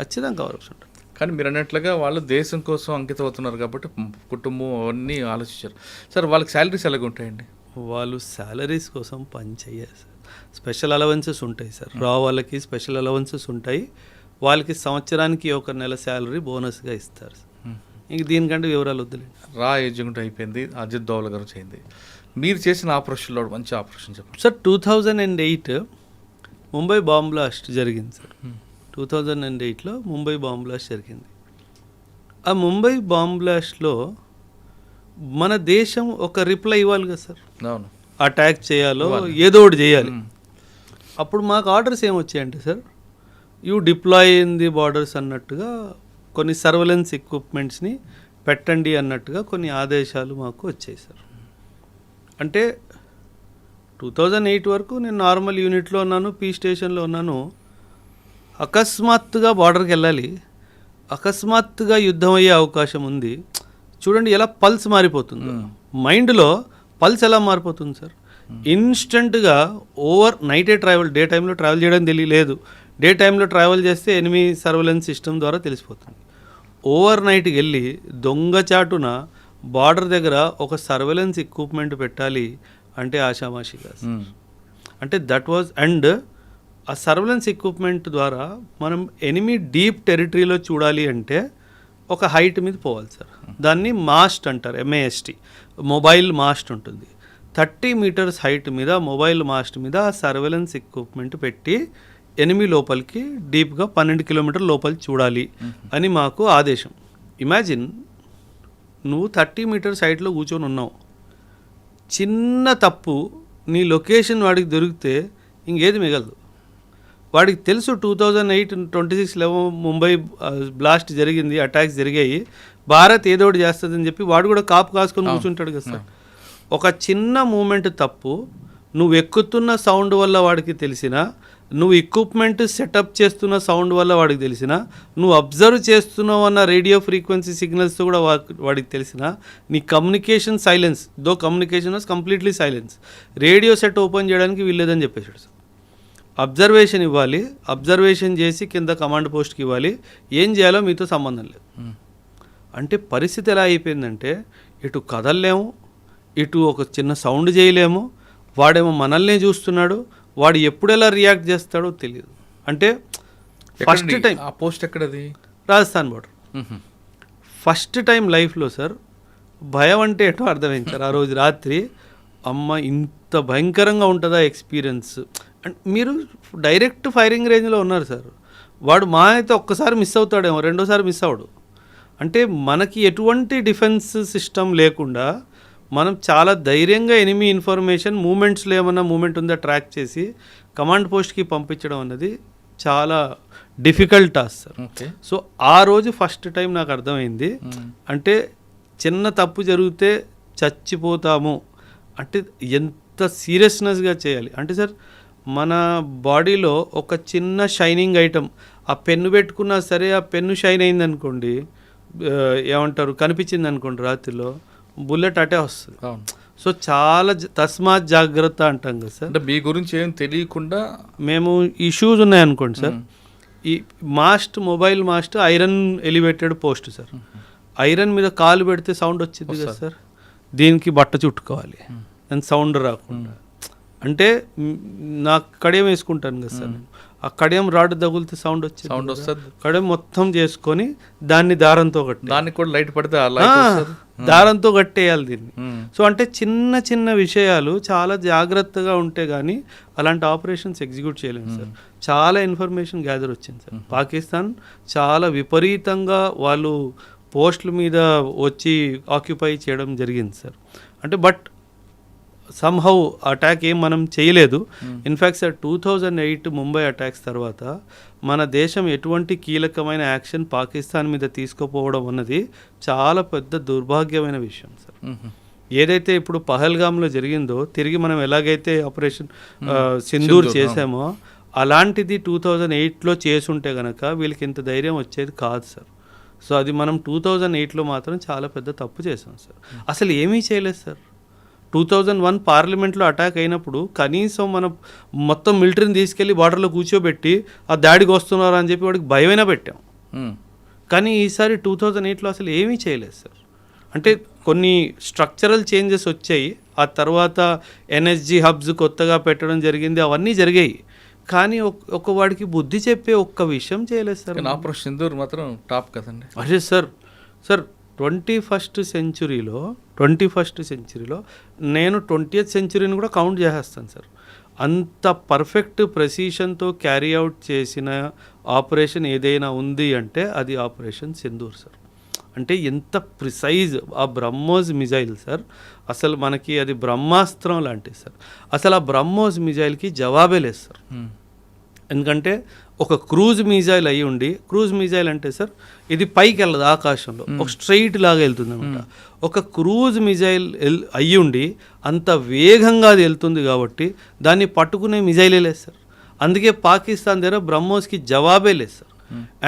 ఖచ్చితంగా కవరప్స్ ఉంటారు. కానీ మీరు అన్నట్లుగా వాళ్ళు దేశం కోసం అంకితం అవుతున్నారు కాబట్టి కుటుంబం అవన్నీ ఆలోచించారు సార్. వాళ్ళకి శాలరీస్ ఎలాగ ఉంటాయండి? వాళ్ళు శాలరీస్ కోసం పని చేయాలి సార్. స్పెషల్ అలవెన్సెస్ ఉంటాయి సార్. రా వాళ్ళకి స్పెషల్ అలవెన్సెస్ ఉంటాయి. వాళ్ళకి సంవత్సరానికి ఒక నెల శాలరీ బోనస్గా ఇస్తారు సార్. ఇంక దీనికంటే వివరాలు వద్దులేండి. రా ఏజెంట్ అయిపోయింది, అజిత్ దోవల్ గారు చేయింది. మీరు చేసిన ఆపరేషన్లో మంచి ఆపరేషన్ చెప్పండి సార్. 2008 ముంబై బాంబ్ బ్లాస్ట్ జరిగింది సార్. 2008లో ముంబై బాంబ్ బ్లాస్ట్ జరిగింది. ఆ ముంబై బాంబ్ బ్లాస్ట్లో మన దేశం ఒక రిప్లై ఇవ్వాలి కదా సార్. అవును, అటాక్ చేయాలో ఏదో ఒకటి చేయాలి. అప్పుడు మాకు ఆర్డర్స్ ఏమొచ్చాయంటే సార్, you deploy in the borders అన్నట్టుగా కొన్ని సర్వేలెన్స్ ఎక్విప్మెంట్స్ని పెట్టండి అన్నట్టుగా కొన్ని ఆదేశాలు మాకు వచ్చాయి సార్. అంటే 2008 వరకు నేను నార్మల్ యూనిట్లో ఉన్నాను, పీ స్టేషన్లో ఉన్నాను. అకస్మాత్తుగా బార్డర్కి వెళ్ళాలి, అకస్మాత్తుగా యుద్ధం అయ్యే అవకాశం ఉంది. చూడండి ఎలా పల్స్ మారిపోతుంది, మైండ్లో పల్స్ ఎలా మారిపోతుంది సార్. ఇన్స్టెంట్గా ఓవర్ నైటే ట్రావెల్, డే టైంలో ట్రావెల్ చేయడం తెలియలేదు, డే టైంలో ట్రావెల్ చేస్తే ఎనిమీ సర్వేలెన్స్ సిస్టమ్ ద్వారా తెలిసిపోతుంది. ఓవర్ నైట్కి వెళ్ళి దొంగచాటున బార్డర్ దగ్గర ఒక సర్వేలెన్స్ ఎక్విప్మెంట్ పెట్టాలి అంటే ఆషామాషి కాదు. అంటే దట్ వాజ్ అండ్ ఆ సర్వేలెన్స్ ఎక్విప్మెంట్ ద్వారా మనం ఎనిమీ డీప్ టెరిటరీలో చూడాలి అంటే ఒక హైట్ మీద పోవాలి సార్. దాన్ని మాస్ట్ అంటారు, MAST, మొబైల్ మాస్ట్ ఉంటుంది. 30 మీటర్స్ హైట్ మీద మొబైల్ మాస్ట్ మీద ఆ సర్వేలెన్స్ ఎక్విప్మెంట్ పెట్టి ఎనిమీ లోపలికి డీప్గా 12 కిలోమీటర్ లోపలికి చూడాలి అని మాకు ఆదేశం. ఇమాజిన్ నువ్వు 30 మీటర్స్ హైట్లో కూర్చొని ఉన్నావు, చిన్న తప్పు నీ లొకేషన్ వాడికి దొరికితే ఇంకేది మిగలదు. వాడికి తెలుసు 2008-26 ముంబై బ్లాస్ట్ జరిగింది, అటాక్స్ జరిగాయి, భారత్ ఏదో ఒకటి చేస్తుందని చెప్పి వాడు కూడా కాపు కాసుకొని కూర్చుంటాడు కదా సార్. ఒక చిన్న మూమెంట్ తప్పు నువ్వు ఎక్కుతున్న సౌండ్ వల్ల వాడికి తెలిసినా, నువ్వు ఎక్విప్మెంట్ సెటప్ చేస్తున్న సౌండ్ వల్ల వాడికి తెలిసినా, నువ్వు అబ్జర్వ్ చేస్తున్నావు అన్న రేడియో ఫ్రీక్వెన్సీ సిగ్నల్స్ కూడా వాడికి తెలిసినా, నీ communication silence, though communication was completely silence, radio set open చేయడానికి వీల్లేదని చెప్పేసాడు సార్. అబ్జర్వేషన్ ఇవ్వాలి, అబ్జర్వేషన్ చేసి కింద కమాండ్ పోస్ట్కి ఇవ్వాలి, ఏం చేయాలో మీతో సంబంధం లేదు. అంటే పరిస్థితి ఎలా అయిపోయిందంటే ఇటు కదలలేము, ఇటు ఒక చిన్న సౌండ్ చేయలేము, వాడేమో మనల్నే చూస్తున్నాడు, వాడు ఎప్పుడు ఎలా రియాక్ట్ చేస్తాడో తెలియదు. అంటే ఫస్ట్ టైం ఆ పోస్ట్ ఎక్కడది? రాజస్థాన్ బోర్డర్. ఫస్ట్ టైం లైఫ్లో సార్ భయం అంటే ఏంటో అర్థమైంది సార్. ఆ రోజు రాత్రి అమ్మ ఇంత భయంకరంగా ఉంటుందా ఎక్స్పీరియన్స్. అండ్ మీరు డైరెక్ట్ ఫైరింగ్ రేంజ్లో ఉన్నారు సార్. వాడు మా అయితే ఒక్కసారి మిస్ అవుతాడేమో, రెండోసారి మిస్ అవడు. అంటే మనకి ఎటువంటి డిఫెన్స్ సిస్టమ్ లేకుండా మనం చాలా ధైర్యంగా ఎనిమీ ఇన్ఫర్మేషన్ మూమెంట్స్లో ఏమన్నా మూమెంట్ ఉందా ట్రాక్ చేసి కమాండ్ పోస్ట్కి పంపించడం అన్నది చాలా డిఫికల్ట్ టాస్క్ సార్. సో ఆ రోజు ఫస్ట్ టైం నాకు అర్థమైంది, అంటే చిన్న తప్పు జరిగితే చచ్చిపోతాము అంటే ఎంత సీరియస్నెస్గా చేయాలి. అంటే సార్ మన బాడీలో ఒక చిన్న షైనింగ్ ఐటమ్, ఆ పెన్ను పెట్టుకున్నా సరే ఆ పెన్ను షైన్ అయింది అనుకోండి, ఏమంటారు కనిపించింది అనుకోండి రాత్రిలో, బుల్లెట్ అటే వస్తుంది. సో చాలా తస్మాత్ జాగ్రత్త అంటాం కదా సార్. అంటే మీ గురించి ఏం తెలియకుండా మేము ఈ షూస్ ఉన్నాయనుకోండి సార్, ఈ mast mobile mast iron elevated post sir, iron మీద కాలు పెడితే సౌండ్ వచ్చింది కదా సార్, దీనికి బట్ట చుట్టుకోవాలి అండ్ సౌండ్ రాకుండా. అంటే నా కడియం వేసుకుంటాను కదా సార్, ఆ కడియం రాడ్ తగులితే సౌండ్ వస్తుంది, కడియం మొత్తం చేసుకొని దాన్ని దారంతో కట్టి, దానికి కూడా లైట్ పడితే దారంతో కట్టేయాలి దీన్ని. సో అంటే చిన్న చిన్న విషయాలు చాలా జాగ్రత్తగా ఉంటే కానీ అలాంటి ఆపరేషన్స్ ఎగ్జిక్యూట్ చేయలేము సార్. చాలా ఇన్ఫర్మేషన్ గ్యాదర్ వచ్చింది సార్. పాకిస్తాన్ చాలా విపరీతంగా వాళ్ళు పోస్టుల మీద వచ్చి ఆక్యుపై చేయడం జరిగింది సార్. అంటే బట్ సమ్హౌ అటాక్ ఏం మనం చేయలేదు. ఇన్ఫ్యాక్ట్ సార్ 2008 ముంబై అటాక్స్ తర్వాత మన దేశం ఎటువంటి కీలకమైన యాక్షన్ పాకిస్తాన్ మీద తీసుకుపోవడం అన్నది చాలా పెద్ద దుర్భాగ్యమైన విషయం సార్. ఏదైతే ఇప్పుడు పహల్గామ్లో జరిగిందో, తిరిగి మనం ఎలాగైతే ఆపరేషన్ సింధూర్ చేసామో అలాంటిది 2008లో చేసుంటే కనుక వీళ్ళకి ఇంత ధైర్యం వచ్చేది కాదు సార్. సో అది మనం 2008లో మాత్రం చాలా పెద్ద తప్పు చేసాం సార్. అసలు ఏమీ చేయలేదు సార్. 2001 పార్లమెంట్లో అటాక్ అయినప్పుడు కనీసం మనం మొత్తం మిలిటరీని తీసుకెళ్ళి బార్డర్లో కూర్చోబెట్టి ఆ దాడికి వస్తున్నారు అని చెప్పి వాడికి భయమైనా పెట్టాం. కానీ ఈసారి 2008లో అసలు ఏమీ చేయలేదు సార్. అంటే కొన్ని స్ట్రక్చరల్ చేంజెస్ వచ్చాయి, ఆ తర్వాత ఎన్ఎస్జీ హబ్స్ కొత్తగా పెట్టడం జరిగింది, అవన్నీ జరిగాయి. కానీ ఒక వాడికి బుద్ధి చెప్పే ఒక్క విషయం చేయలేదు సార్. ఆపరేషన్ సింధూర్ మాత్రం టాప్ కదండి. అదే సార్. 21st సెంచురీలో నేను 20th సెంచురీని కూడా కౌంట్ చేసేస్తాను సార్. అంత పర్ఫెక్ట్ ప్రెసిషన్తో క్యారీ అవుట్ చేసిన ఆపరేషన్ ఏదైనా ఉంది అంటే అది ఆపరేషన్ సింధూర్ సార్. అంటే ఎంత ప్రిసైజ్ ఆ బ్రహ్మోస్ మిజైల్ సార్, అసలు మనకి అది బ్రహ్మాస్త్రం లాంటిది సార్. అసలు ఆ బ్రహ్మోస్ మిజైల్కి జవాబే లేదు సార్. ఎందుకంటే ఒక క్రూజ్ మిజైల్ అయ్యి ఉండి, క్రూజ్ మిజైల్ అంటే సార్ ఇది పైకి వెళ్ళదు ఆకాశంలో, ఒక స్ట్రైట్ లాగా వెళ్తుంది అనమాట. ఒక క్రూజ్ మిజైల్ అయ్యి ఉండి అంత వేగంగా అది వెళ్తుంది కాబట్టి దాన్ని పట్టుకునే మిజైలే లేదు సార్. అందుకే పాకిస్తాన్ దగ్గర బ్రహ్మోస్కి జవాబే లేదు సార్.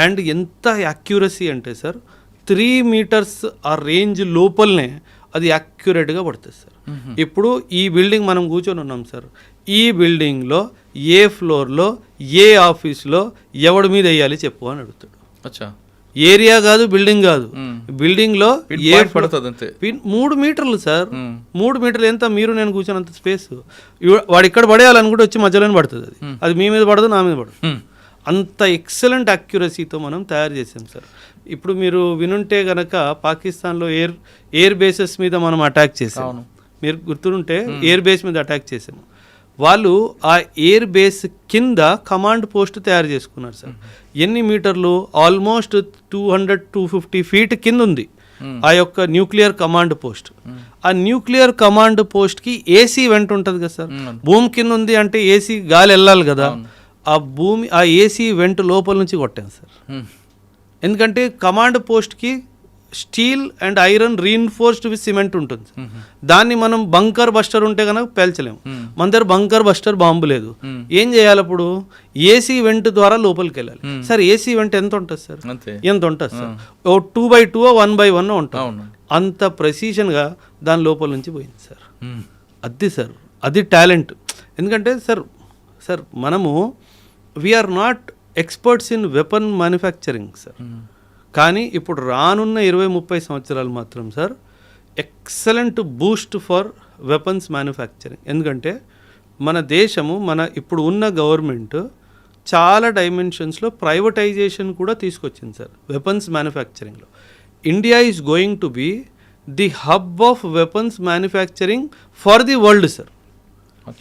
అండ్ ఎంత యాక్యురసీ అంటే సార్ 3 మీటర్స్ ఆ రేంజ్ లోపలనే అది యాక్యురేట్గా పడుతుంది సార్. ఇప్పుడు ఈ బిల్డింగ్ మనం కూర్చొని ఉన్నాం సార్, ఈ బిల్డింగ్లో ఏ ఫ్లోర్లో ఏ ఆఫీస్లో ఎవడి మీద వేయాలి చెప్పు అని అడుగుతాడు. అచ్చా, ఏరియా కాదు, బిల్డింగ్ కాదు, బిల్డింగ్లో ఏ పడుతుంది అంతే. 3 మీటర్లు సార్, 3 మీటర్లు ఎంత మీరు నేను కూర్చొనంత స్పేస్. వాడు ఇక్కడ పడేయాలని కూడా వచ్చి మధ్యలోనే పడుతుంది. అది మీ మీద పడదు, నా మీద పడదు. అంత ఎక్సలెంట్ అక్యురసీతో మనం తయారు చేసాం సార్. ఇప్పుడు మీరు వినుంటే గనక పాకిస్తాన్లో ఎయిర్ బేసెస్ మీద మనం అటాక్ చేసాం. మీరు గుర్తుంటే ఎయిర్ బేస్ మీద అటాక్ చేసాము. వాళ్ళు ఆ ఎయిర్ బేస్ కింద కమాండ్ పోస్ట్ తయారు చేసుకున్నారు సార్. ఎన్ని మీటర్లు? ఆల్మోస్ట్ 200-250 ఫీట్ కింద ఉంది ఆ యొక్క న్యూక్లియర్ కమాండ్ పోస్ట్. ఆ న్యూక్లియర్ కమాండ్ పోస్ట్కి ఏసీ వెంట ఉంటుంది కదా సార్. భూమి కింద ఉంది అంటే ఏసీ గాలి వెళ్ళాలి కదా. ఆ ఏసీ వెంట లోపల నుంచి కొట్టాను సార్. ఎందుకంటే కమాండ్ పోస్ట్కి steel and iron reinforced with cement ఉంటుంది. దాన్ని మనం బంకర్ బస్టర్ ఉంటే కనుక పేల్చలేము. మన దగ్గర బంకర్ బస్టర్ బాంబు లేదు. ఏం చేయాలి అప్పుడు? ఏసీ వెంట్ ద్వారా లోపలికి వెళ్ళాలి. సార్ ఏసీ వెంట్ ఎంత ఉంటుంది సార్? ఎంత ఉంటుంది సార్? 2x2 1x1 ఉంటుంది. అంత ప్రెసిషన్గా దాని లోపల నుంచి పోయింది సార్. అది సార్, అది టాలెంట్. ఎందుకంటే సార్ మనము we are not experts in weapon manufacturing sir. కానీ ఇప్పుడు రానున్న 20-30 సంవత్సరాలు మాత్రం sir excellent boost for weapons manufacturing. ఎందుకంటే మన దేశము, ఇప్పుడు ఉన్న గవర్నమెంట్ చాలా డైమెన్షన్స్లో ప్రైవేటైజేషన్ కూడా తీసుకొచ్చింది సార్ వెపన్స్ మ్యానుఫ్యాక్చరింగ్లో. India is going to be the hub of weapons manufacturing for the world sir.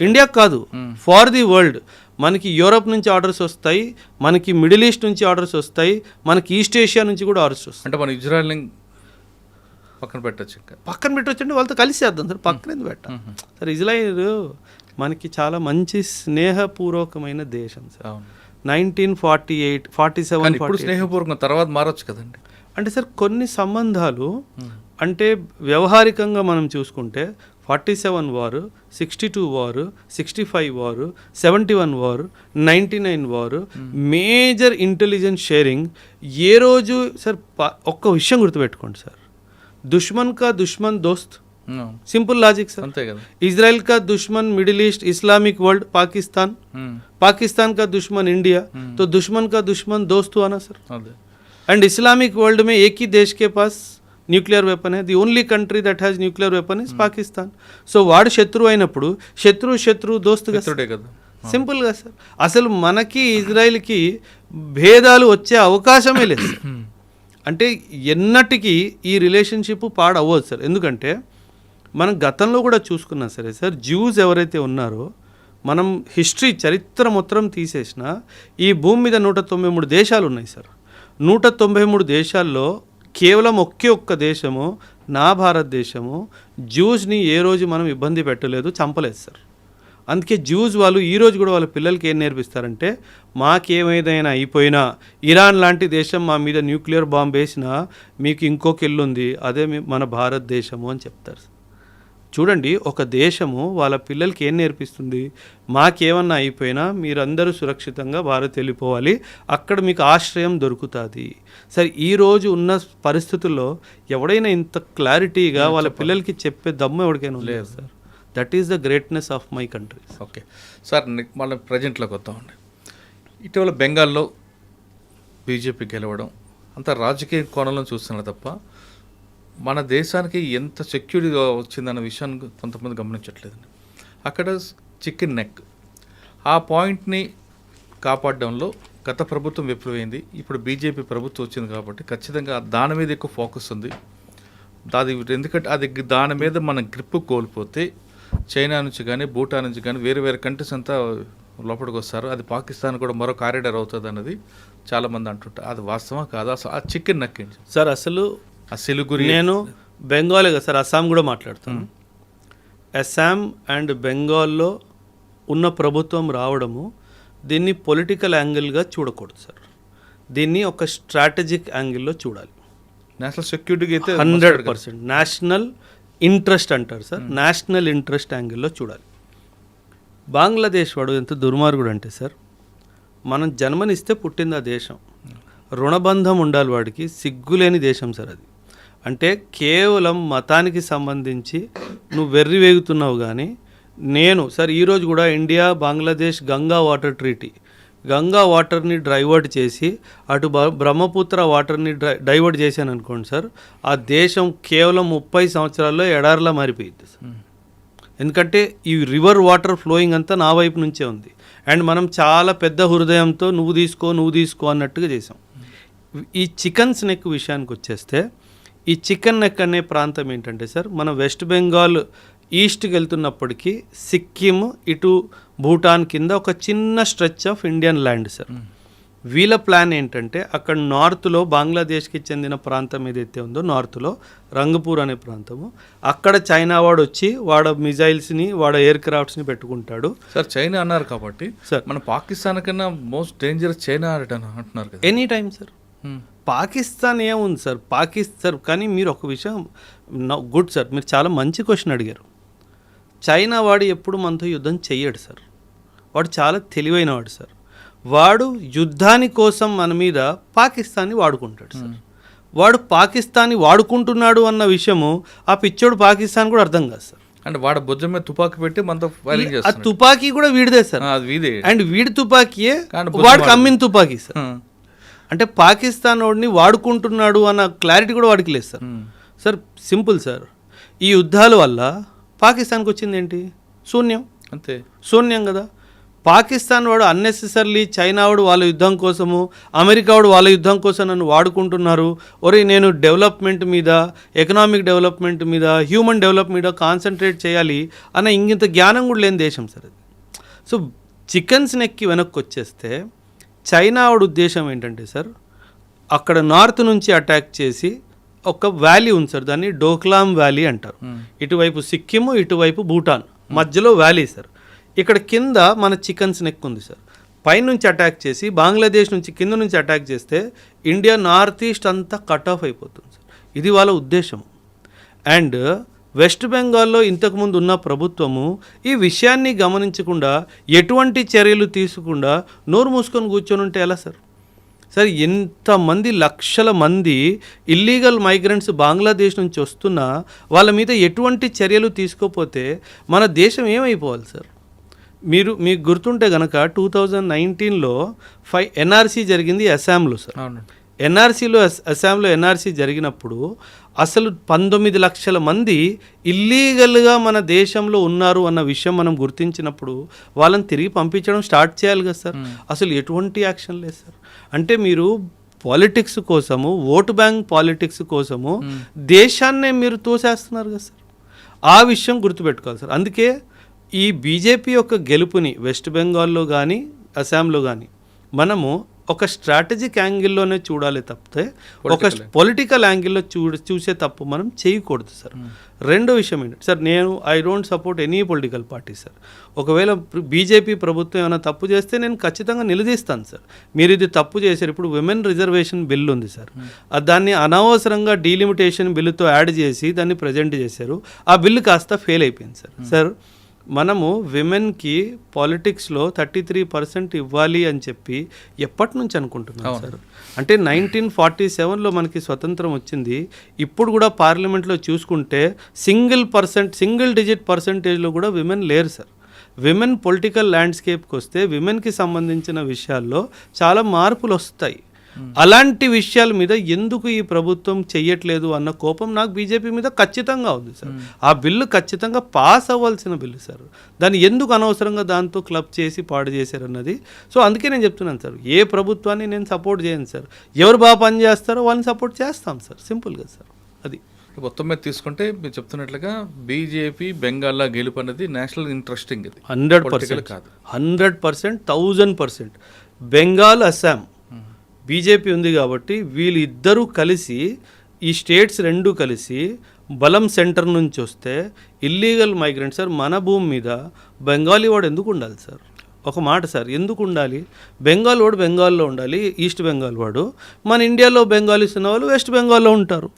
India కాదు, ఫార్ ది వరల్డ్. మనకి యూరోప్ నుంచి ఆర్డర్స్ వస్తాయి, మనకి మిడిల్ ఈస్ట్ నుంచి ఆర్డర్స్ వస్తాయి, మనకి ఈస్ట్ ఏషియా నుంచి కూడా ఆర్డర్స్ వస్తాయి. అంటే మన ఇజ్రాయెల్ని పక్కన పెట్టచ్చు అంటే వాళ్ళతో కలిసి చేద్దాం సార్. పక్కన ఎందుకు పెట్టాం సార్? ఇజ్రాయిల్ మనకి చాలా మంచి స్నేహపూర్వకమైన దేశం సార్. 1948, 47 ఇప్పుడు స్నేహపూర్వకం తర్వాత మారచ్చు కదండి. అంటే సార్ కొన్ని సంబంధాలు అంటే వ్యవహారికంగా మనం చూసుకుంటే 47 వారు, 62 వారు, 65 వారు, 71 వారు, 99 వారు, మేజర్ ఇంటెలిజెన్స్ షేరింగ్. ఏ రోజు సార్ ఒక్క విషయం గుర్తుపెట్టుకోండి సార్, దుష్మన్ కా దుష్మన్ దోస్త్. Simple logic sir. అంతే కదా. ఇజ్రాయెల్ కా దుష్మన్ middle east, Islamic world Pakistan, Pakistan का दुश्मन इंडिया, तो दुश्मन का दुश्मन दोस्त हुआ ना सर. एंड इस्लामिक वर्ल्ड में एक ही देश के पास nuclear weapon the only country that has nuclear weapon is Pakistan. So వాడు శత్రువు అయినప్పుడు శత్రువు దోస్తుగా కదా. సింపుల్గా సార్. అసలు మనకి ఇజ్రాయిల్కి భేదాలు వచ్చే అవకాశమే లేదు. అంటే ఎన్నటికీ ఈ రిలేషన్షిప్ పాడవ్వదు సార్. ఎందుకంటే మనం గతంలో కూడా చూసుకున్నాం సరే సార్, జ్యూస్ ఎవరైతే ఉన్నారో మనం హిస్టరీ చరిత్ర మొత్తం తీసేసినా ఈ భూమి మీద 193 దేశాలు ఉన్నాయి సార్. 193 దేశాల్లో కేవలం ఒక్క దేశము, నా భారతదేశము, జ్యూస్ని ఏ రోజు మనం ఇబ్బంది పెట్టలేదు, చంపలేదు సార్. అందుకే జ్యూస్ వాళ్ళు ఈరోజు కూడా వాళ్ళ పిల్లలకి ఏం నేర్పిస్తారంటే, మాకేమైనా అయిపోయినా ఇరాన్ లాంటి దేశం మా మీద న్యూక్లియర్ బాంబు వేసినా మీకు ఇంకొక ఇల్లు ఉంది, అదే మన భారతదేశము అని చెప్తారు. చూడండి, ఒక దేశము వాళ్ళ పిల్లలకి ఏం నేర్పిస్తుంది, మాకేమన్నా అయిపోయినా మీరందరూ సురక్షితంగా భారత్ వెళ్ళిపోవాలి, అక్కడ మీకు ఆశ్రయం దొరుకుతుంది. సరే, ఈరోజు ఉన్న పరిస్థితుల్లో ఎవడైనా ఇంత క్లారిటీగా వాళ్ళ పిల్లలకి చెప్పే దమ్ము ఎవరికైనా లేదు sir. That is the greatness of my country. Okay sir, మళ్ళీ ప్రజెంట్లోకి వద్దామండి. ఇటీవల బెంగాల్లో బీజేపీ గెలవడం అంత రాజకీయ కోణంలో చూస్తున్నారు తప్ప మన దేశానికి ఎంత సెక్యూరిటీగా వచ్చిందన్న విషయాన్ని కొంతమంది గమనించట్లేదండి. అక్కడ చికెన్ నెక్ ఆ పాయింట్ని కాపాడడంలో గత ప్రభుత్వం విఫలమైంది. ఇప్పుడు బీజేపీ ప్రభుత్వం వచ్చింది కాబట్టి ఖచ్చితంగా దాని మీద ఎక్కువ ఫోకస్ ఉంది. ఎందుకంటే దాని మీద మన గ్రిప్ కోల్పోతే చైనా నుంచి కానీ భూటాన్ నుంచి కానీ వేరే కంట్రీస్ అంతా లోపలికి వస్తారు. అది పాకిస్తాన్ కూడా మరో కారిడార్ అవుతుంది అన్నది చాలామంది అంటుంటారు. అది వాస్తవం కాదు. అసలు ఆ చికెన్ నెక్ ఏంటి సార్? అసలు సిలిగురి, నేను బెంగాలే కదా సార్, అస్సాం కూడా మాట్లాడుతాను. అస్సాం అండ్ బెంగాల్లో ఉన్న ప్రభుత్వం రావడము, దీన్ని పొలిటికల్ యాంగిల్గా చూడకూడదు సార్. దీన్ని ఒక స్ట్రాటజిక్ యాంగిల్లో చూడాలి. నేషనల్ సెక్యూరిటీకి అయితే 100% నేషనల్ ఇంట్రెస్ట్ అంటారు సార్. నేషనల్ ఇంట్రెస్ట్ యాంగిల్లో చూడాలి. బంగ్లాదేశ్ వాడు ఎంత దుర్మార్గుడు అంటే సార్, మనం జన్మనిస్తే పుట్టింది ఆ దేశం, రుణబంధం ఉండాలి వాడికి, సిగ్గులేని దేశం సార్ అది. అంటే కేవలం మతానికి సంబంధించి నువ్వు వెర్రి వేగుతున్నావు కానీ నేను సార్ ఈరోజు కూడా India Bangladesh Ganga water treaty, Ganga వాటర్ని డైవర్ట్ చేసి అటు బ్రహ్మపుత్ర వాటర్ని డైవర్ట్ చేశాను అనుకోండి సార్, ఆ దేశం కేవలం 30 సంవత్సరాల్లో ఎడారిలా మారిపోయింది సార్. ఎందుకంటే ఈ రివర్ వాటర్ ఫ్లోయింగ్ అంతా నా వైపు నుంచే ఉంది. అండ్ మనం చాలా పెద్ద హృదయంతో నువ్వు తీసుకో అన్నట్టుగా చేసాం. ఈ చికెన్ నెక్ విషయానికి వచ్చేస్తే, ఈ చికెన్ నెక్ అనే ప్రాంతం ఏంటంటే సార్, మన వెస్ట్ బెంగాల్ ఈస్ట్కి వెళ్తున్నప్పటికీ సిక్కిం ఇటు భూటాన్ కింద ఒక చిన్న stretch of Indian land sir. వీళ్ళ ప్లాన్ ఏంటంటే అక్కడ నార్త్లో బంగ్లాదేశ్కి చెందిన ప్రాంతం ఏదైతే ఉందో నార్త్లో రంగపూర్ అనే ప్రాంతము, అక్కడ చైనా వాడు వచ్చి వాడ మిజైల్స్ని వాడ ఎయిర్ క్రాఫ్ట్స్ని పెట్టుకుంటాడు సార్. చైనా అన్నారు కాబట్టి సార్, మన పాకిస్తాన్ కన్నా మోస్ట్ డేంజరస్ చైనా అంటున్నారు కదా. Any time sir. పాకిస్తాన్ ఏముంది సార్, పాకిస్తాన్. కానీ మీరు ఒక విషయం గుడ్ సార్, మీరు చాలా మంచి క్వశ్చన్ అడిగారు. చైనా వాడు ఎప్పుడు మనతో యుద్ధం చెయ్యడు సార్, వాడు చాలా తెలివైన వాడు సార్. వాడు యుద్ధాని కోసం మన మీద పాకిస్తాన్ని వాడుకుంటాడు సార్. వాడు పాకిస్తాన్ని వాడుకుంటున్నాడు అన్న విషయము ఆ పిచ్చోడు పాకిస్తాన్ కూడా అర్థం కాదు సార్. అంటే వాడు భుజం మీద తుపాకీ పెట్టి మనతో ఫైరింగ్ ఆ చేస్తాడు. తుపాకీ కూడా వీడిదే సార్, వీడే. అండ్ వీడి తుపాకీయే కానీ వాడికి అమ్మిన తుపాకీ సార్. అంటే పాకిస్తాన్ వాడిని వాడుకుంటున్నాడు అన్న క్లారిటీ కూడా వాడికి లేదు సార్. సార్ సింపుల్ సార్, ఈ యుద్ధాల వల్ల పాకిస్తాన్కి వచ్చింది ఏంటి? శూన్యం. అంతే, శూన్యం కదా. పాకిస్తాన్ వాడు అన్నెసెసర్లీ చైనా వాడు వాళ్ళ యుద్ధం కోసము, అమెరికా వాడు వాళ్ళ యుద్ధం కోసం నన్ను వాడుకుంటున్నారు, ఒరే నేను డెవలప్మెంట్ మీద, ఎకనామిక్ డెవలప్మెంట్ మీద, హ్యూమన్ డెవలప్మెంట్ మీద కాన్సన్ట్రేట్ చేయాలి అన్న ఇంత జ్ఞానం కూడా లేని దేశం సార్ అది. సో చికెన్స్ నెక్కి వెనక్కి వచ్చేస్తే చైనా వాడు ఉద్దేశం ఏంటంటే సార్, అక్కడ నార్త్ నుంచి అటాక్ చేసి ఒక వ్యాలీ ఉంది సార్, దాన్ని డోక్లామ్ వ్యాలీ అంటారు. ఇటువైపు సిక్కిము, ఇటువైపు భూటాన్, మధ్యలో వ్యాలీ సార్. ఇక్కడ కింద మన చికెన్స్ నెక్ ఉంది సార్. పైనుంచి అటాక్ చేసి బంగ్లాదేశ్ నుంచి కింద నుంచి అటాక్ చేస్తే ఇండియా నార్త్ ఈస్ట్ అంతా కట్ ఆఫ్ అయిపోతుంది సార్. ఇది వాళ్ళ ఉద్దేశం. అండ్ వెస్ట్ బెంగాల్లో ఇంతకుముందు ఉన్న ప్రభుత్వము ఈ విషయాన్ని గమనించకుండా, ఎటువంటి చర్యలు తీసుకుండా నోరు మూసుకొని కూర్చొని ఉంటే ఎలా సార్? సార్ ఎంతమంది లక్షల మంది ఇల్లీగల్ మైగ్రెంట్స్ బంగ్లాదేశ్ నుంచి వస్తున్నా వాళ్ళ మీద ఎటువంటి చర్యలు తీసుకోకపోతే మన దేశం ఏమైపోవాలి సార్? మీకు గుర్తుంటే కనుక 2019లో ఎన్ఆర్సీ జరిగింది అస్సాంలో సార్. అస్సాంలో ఎన్ఆర్సీ జరిగినప్పుడు అసలు 19 లక్షల మంది ఇల్లీగల్గా మన దేశంలో ఉన్నారు అన్న విషయం మనం గుర్తించినప్పుడు వాళ్ళని తిరిగి పంపించడం స్టార్ట్ చేయాలి కదా సార్. అసలు ఎటువంటి యాక్షన్ లేదు సార్. అంటే మీరు పాలిటిక్స్ కోసము, ఓటు బ్యాంక్ పాలిటిక్స్ కోసము దేశాన్నే మీరు తోసేస్తున్నారు కదా సార్. ఆ విషయం గుర్తుపెట్టుకోవాలి సార్. అందుకే ఈ బీజేపీ యొక్క గెలుపుని వెస్ట్ బెంగాల్లో కానీ అస్సాంలో కానీ మనము ఒక స్ట్రాటజిక్ యాంగిల్లోనే చూడాలి తప్పితే ఒక పొలిటికల్ యాంగిల్లో చూసే తప్పు మనం చేయకూడదు సార్. రెండో విషయం ఏంటంటే sir, I don't support any political party sir. ఒకవేళ బీజేపీ ప్రభుత్వం ఏమైనా తప్పు చేస్తే నేను ఖచ్చితంగా నిలదీస్తాను సార్. మీరు ఇది తప్పు చేశారు. ఇప్పుడు విమెన్ రిజర్వేషన్ బిల్ ఉంది సార్, దాన్ని అనవసరంగా డీలిమిటేషన్ బిల్లుతో యాడ్ చేసి దాన్ని ప్రజెంట్ చేశారు. ఆ బిల్లు కాస్త ఫెయిల్ అయిపోయింది సార్. సార్ మనము విమెన్కి పాలిటిక్స్లో 33% ఇవ్వాలి అని చెప్పి ఎప్పటి నుంచి అనుకుంటున్నాం సార్? అంటే 1947లో మనకి స్వతంత్రం వచ్చింది. ఇప్పుడు కూడా పార్లమెంట్లో చూసుకుంటే సింగిల్ డిజిట్ పర్సంటేజ్లో కూడా విమెన్ లేరు సార్. విమెన్ పొలిటికల్ ల్యాండ్స్కేప్కి వస్తే విమెన్కి సంబంధించిన విషయాల్లో చాలా మార్పులు వస్తాయి. అలాంటి విషయాల మీద ఎందుకు ఈ ప్రభుత్వం చెయ్యట్లేదు అన్న కోపం నాకు బీజేపీ మీద ఖచ్చితంగా ఉంది సార్. ఆ బిల్లు ఖచ్చితంగా పాస్ అవ్వాల్సిన బిల్లు సార్. దాన్ని ఎందుకు అనవసరంగా దాంతో క్లబ్ చేసి పాడు చేశారన్నది. సో అందుకే నేను చెప్తున్నాను సార్, ఏ ప్రభుత్వాన్ని నేను సపోర్ట్ చేయను సార్. ఎవరు బాగా పని చేస్తారో వాళ్ళని సపోర్ట్ చేస్తాం సార్. సింపుల్గా సార్. అది మొత్తం మీద తీసుకుంటే మీరు చెప్తున్నట్లుగా బీజేపీ బెంగాల్లో గెలుపు అనేది నేషనల్ ఇంట్రెస్టింగ్. ఇది 100% కాదు, 100%, 1000%. బెంగాల్, అస్సాం బీజేపీ ఉంది కాబట్టి వీళ్ళిద్దరూ కలిసి, ఈ స్టేట్స్ రెండు కలిసి బలం సెంటర్ నుంచి వస్తే ఇల్లీగల్ మైగ్రెంట్స్ సార్ మన భూమి మీద బెంగాలీ వాడు ఎందుకు ఉండాలి సార్? ఒక మాట సార్, ఎందుకు ఉండాలి? బెంగాల్ వాడు బెంగాల్లో ఉండాలి, ఈస్ట్ బెంగాల్ వాడు. మన ఇండియాలో బెంగాలీస్ ఉన్న వాళ్ళు వెస్ట్ బెంగాల్లో ఉంటారు.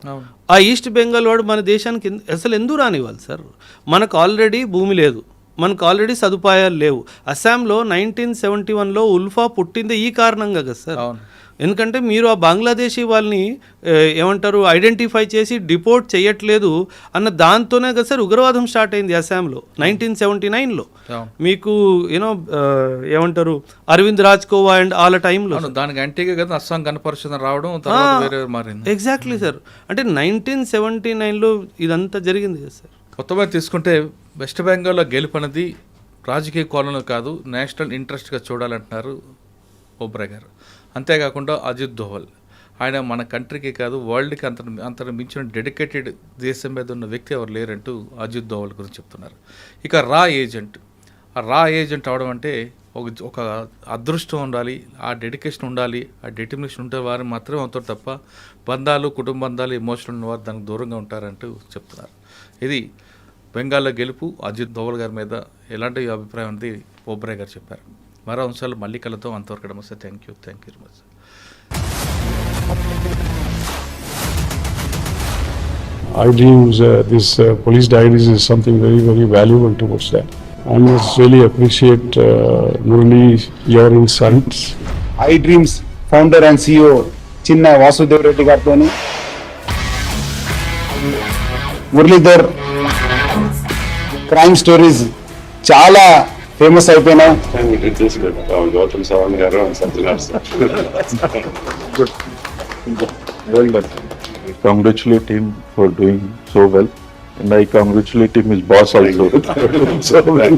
ఆ ఈస్ట్ బెంగాల్ వాడు మన దేశానికి అసలు ఎందుకు రానివ్వాలి సార్? మనకు ఆల్రెడీ భూమి లేదు, మనకు ఆల్రెడీ సదుపాయాలు లేవు. అస్సాంలో 1971లో ఉల్ఫా పుట్టింది ఈ కారణంగా కదా సార్. ఎందుకంటే మీరు ఆ బంగ్లాదేశీ వాళ్ళని ఏమంటారు ఐడెంటిఫై చేసి డిపోర్ట్ చేయట్లేదు అన్న దాంతోనే కదా సార్ ఉగ్రవాదం స్టార్ట్ అయింది అస్సాంలో 1979లో. మీకు యూనో ఏమంటారు అరవింద్ రాజ్కోవా అండ్ వాళ్ళ టైంలో దానికి యాంటీగా కదా అస్సాం గణపరిషత్ రావడం తర్వాత వేరే మారింది. Exactly sir. అంటే 1979లో ఇదంతా జరిగింది కదా సార్. కొత్తగా తీసుకుంటే వెస్ట్ బెంగాల్లో గెలుపు అనేది రాజకీయ కోణంలో కాదు, నేషనల్ ఇంట్రెస్ట్గా చూడాలంటున్నారు ఓబ్రాయ్ గారు. అంతేకాకుండా అజిత్ దోవల్, ఆయన మన కంట్రీకి కాదు వరల్డ్కి అంతను మించిన డెడికేటెడ్ దేశం మీద ఉన్న వ్యక్తి ఎవరు లేరంటూ అజిత్ దోవల్ గురించి చెప్తున్నారు. ఇక రా ఏజెంట్ అవడం అంటే ఒక అదృష్టం ఉండాలి, ఆ డెడికేషన్ ఉండాలి, ఆ డెటర్మినేషన్ ఉంటే వారు మాత్రమే అవుతారు తప్ప బంధాలు కుటుంబ బంధాలు ఎమోషనల్ ఉన్నవారు దానికి దూరంగా ఉంటారంటూ చెప్తున్నారు. ఇది బెంగాల్లో గెలుపు అజిత్ దోవల్ గారి మీద ఎలాంటి అభిప్రాయం అనేది ఓబ్రాయ్ గారు చెప్పారు. మరో అంశాలు మళ్ళీ కలుద్దాం. అంతవరకు నమస్తే. Thank you very much. I dreams, this police diaries is something very, very valuable towards that. I must really appreciate Murali, your insights. I dreams founder and CEO చిన్న వాసుదేవ్ రెడ్డి గారితో మురళీధర్ క్రైమ్ స్టోరీస్ చాలా ఫేమస్ అయిపోయినాయి. Gautam Savan garu and Satyanar sir. Well done. I congratulate him for doing so well, and I congratulate him, his boss also. So well.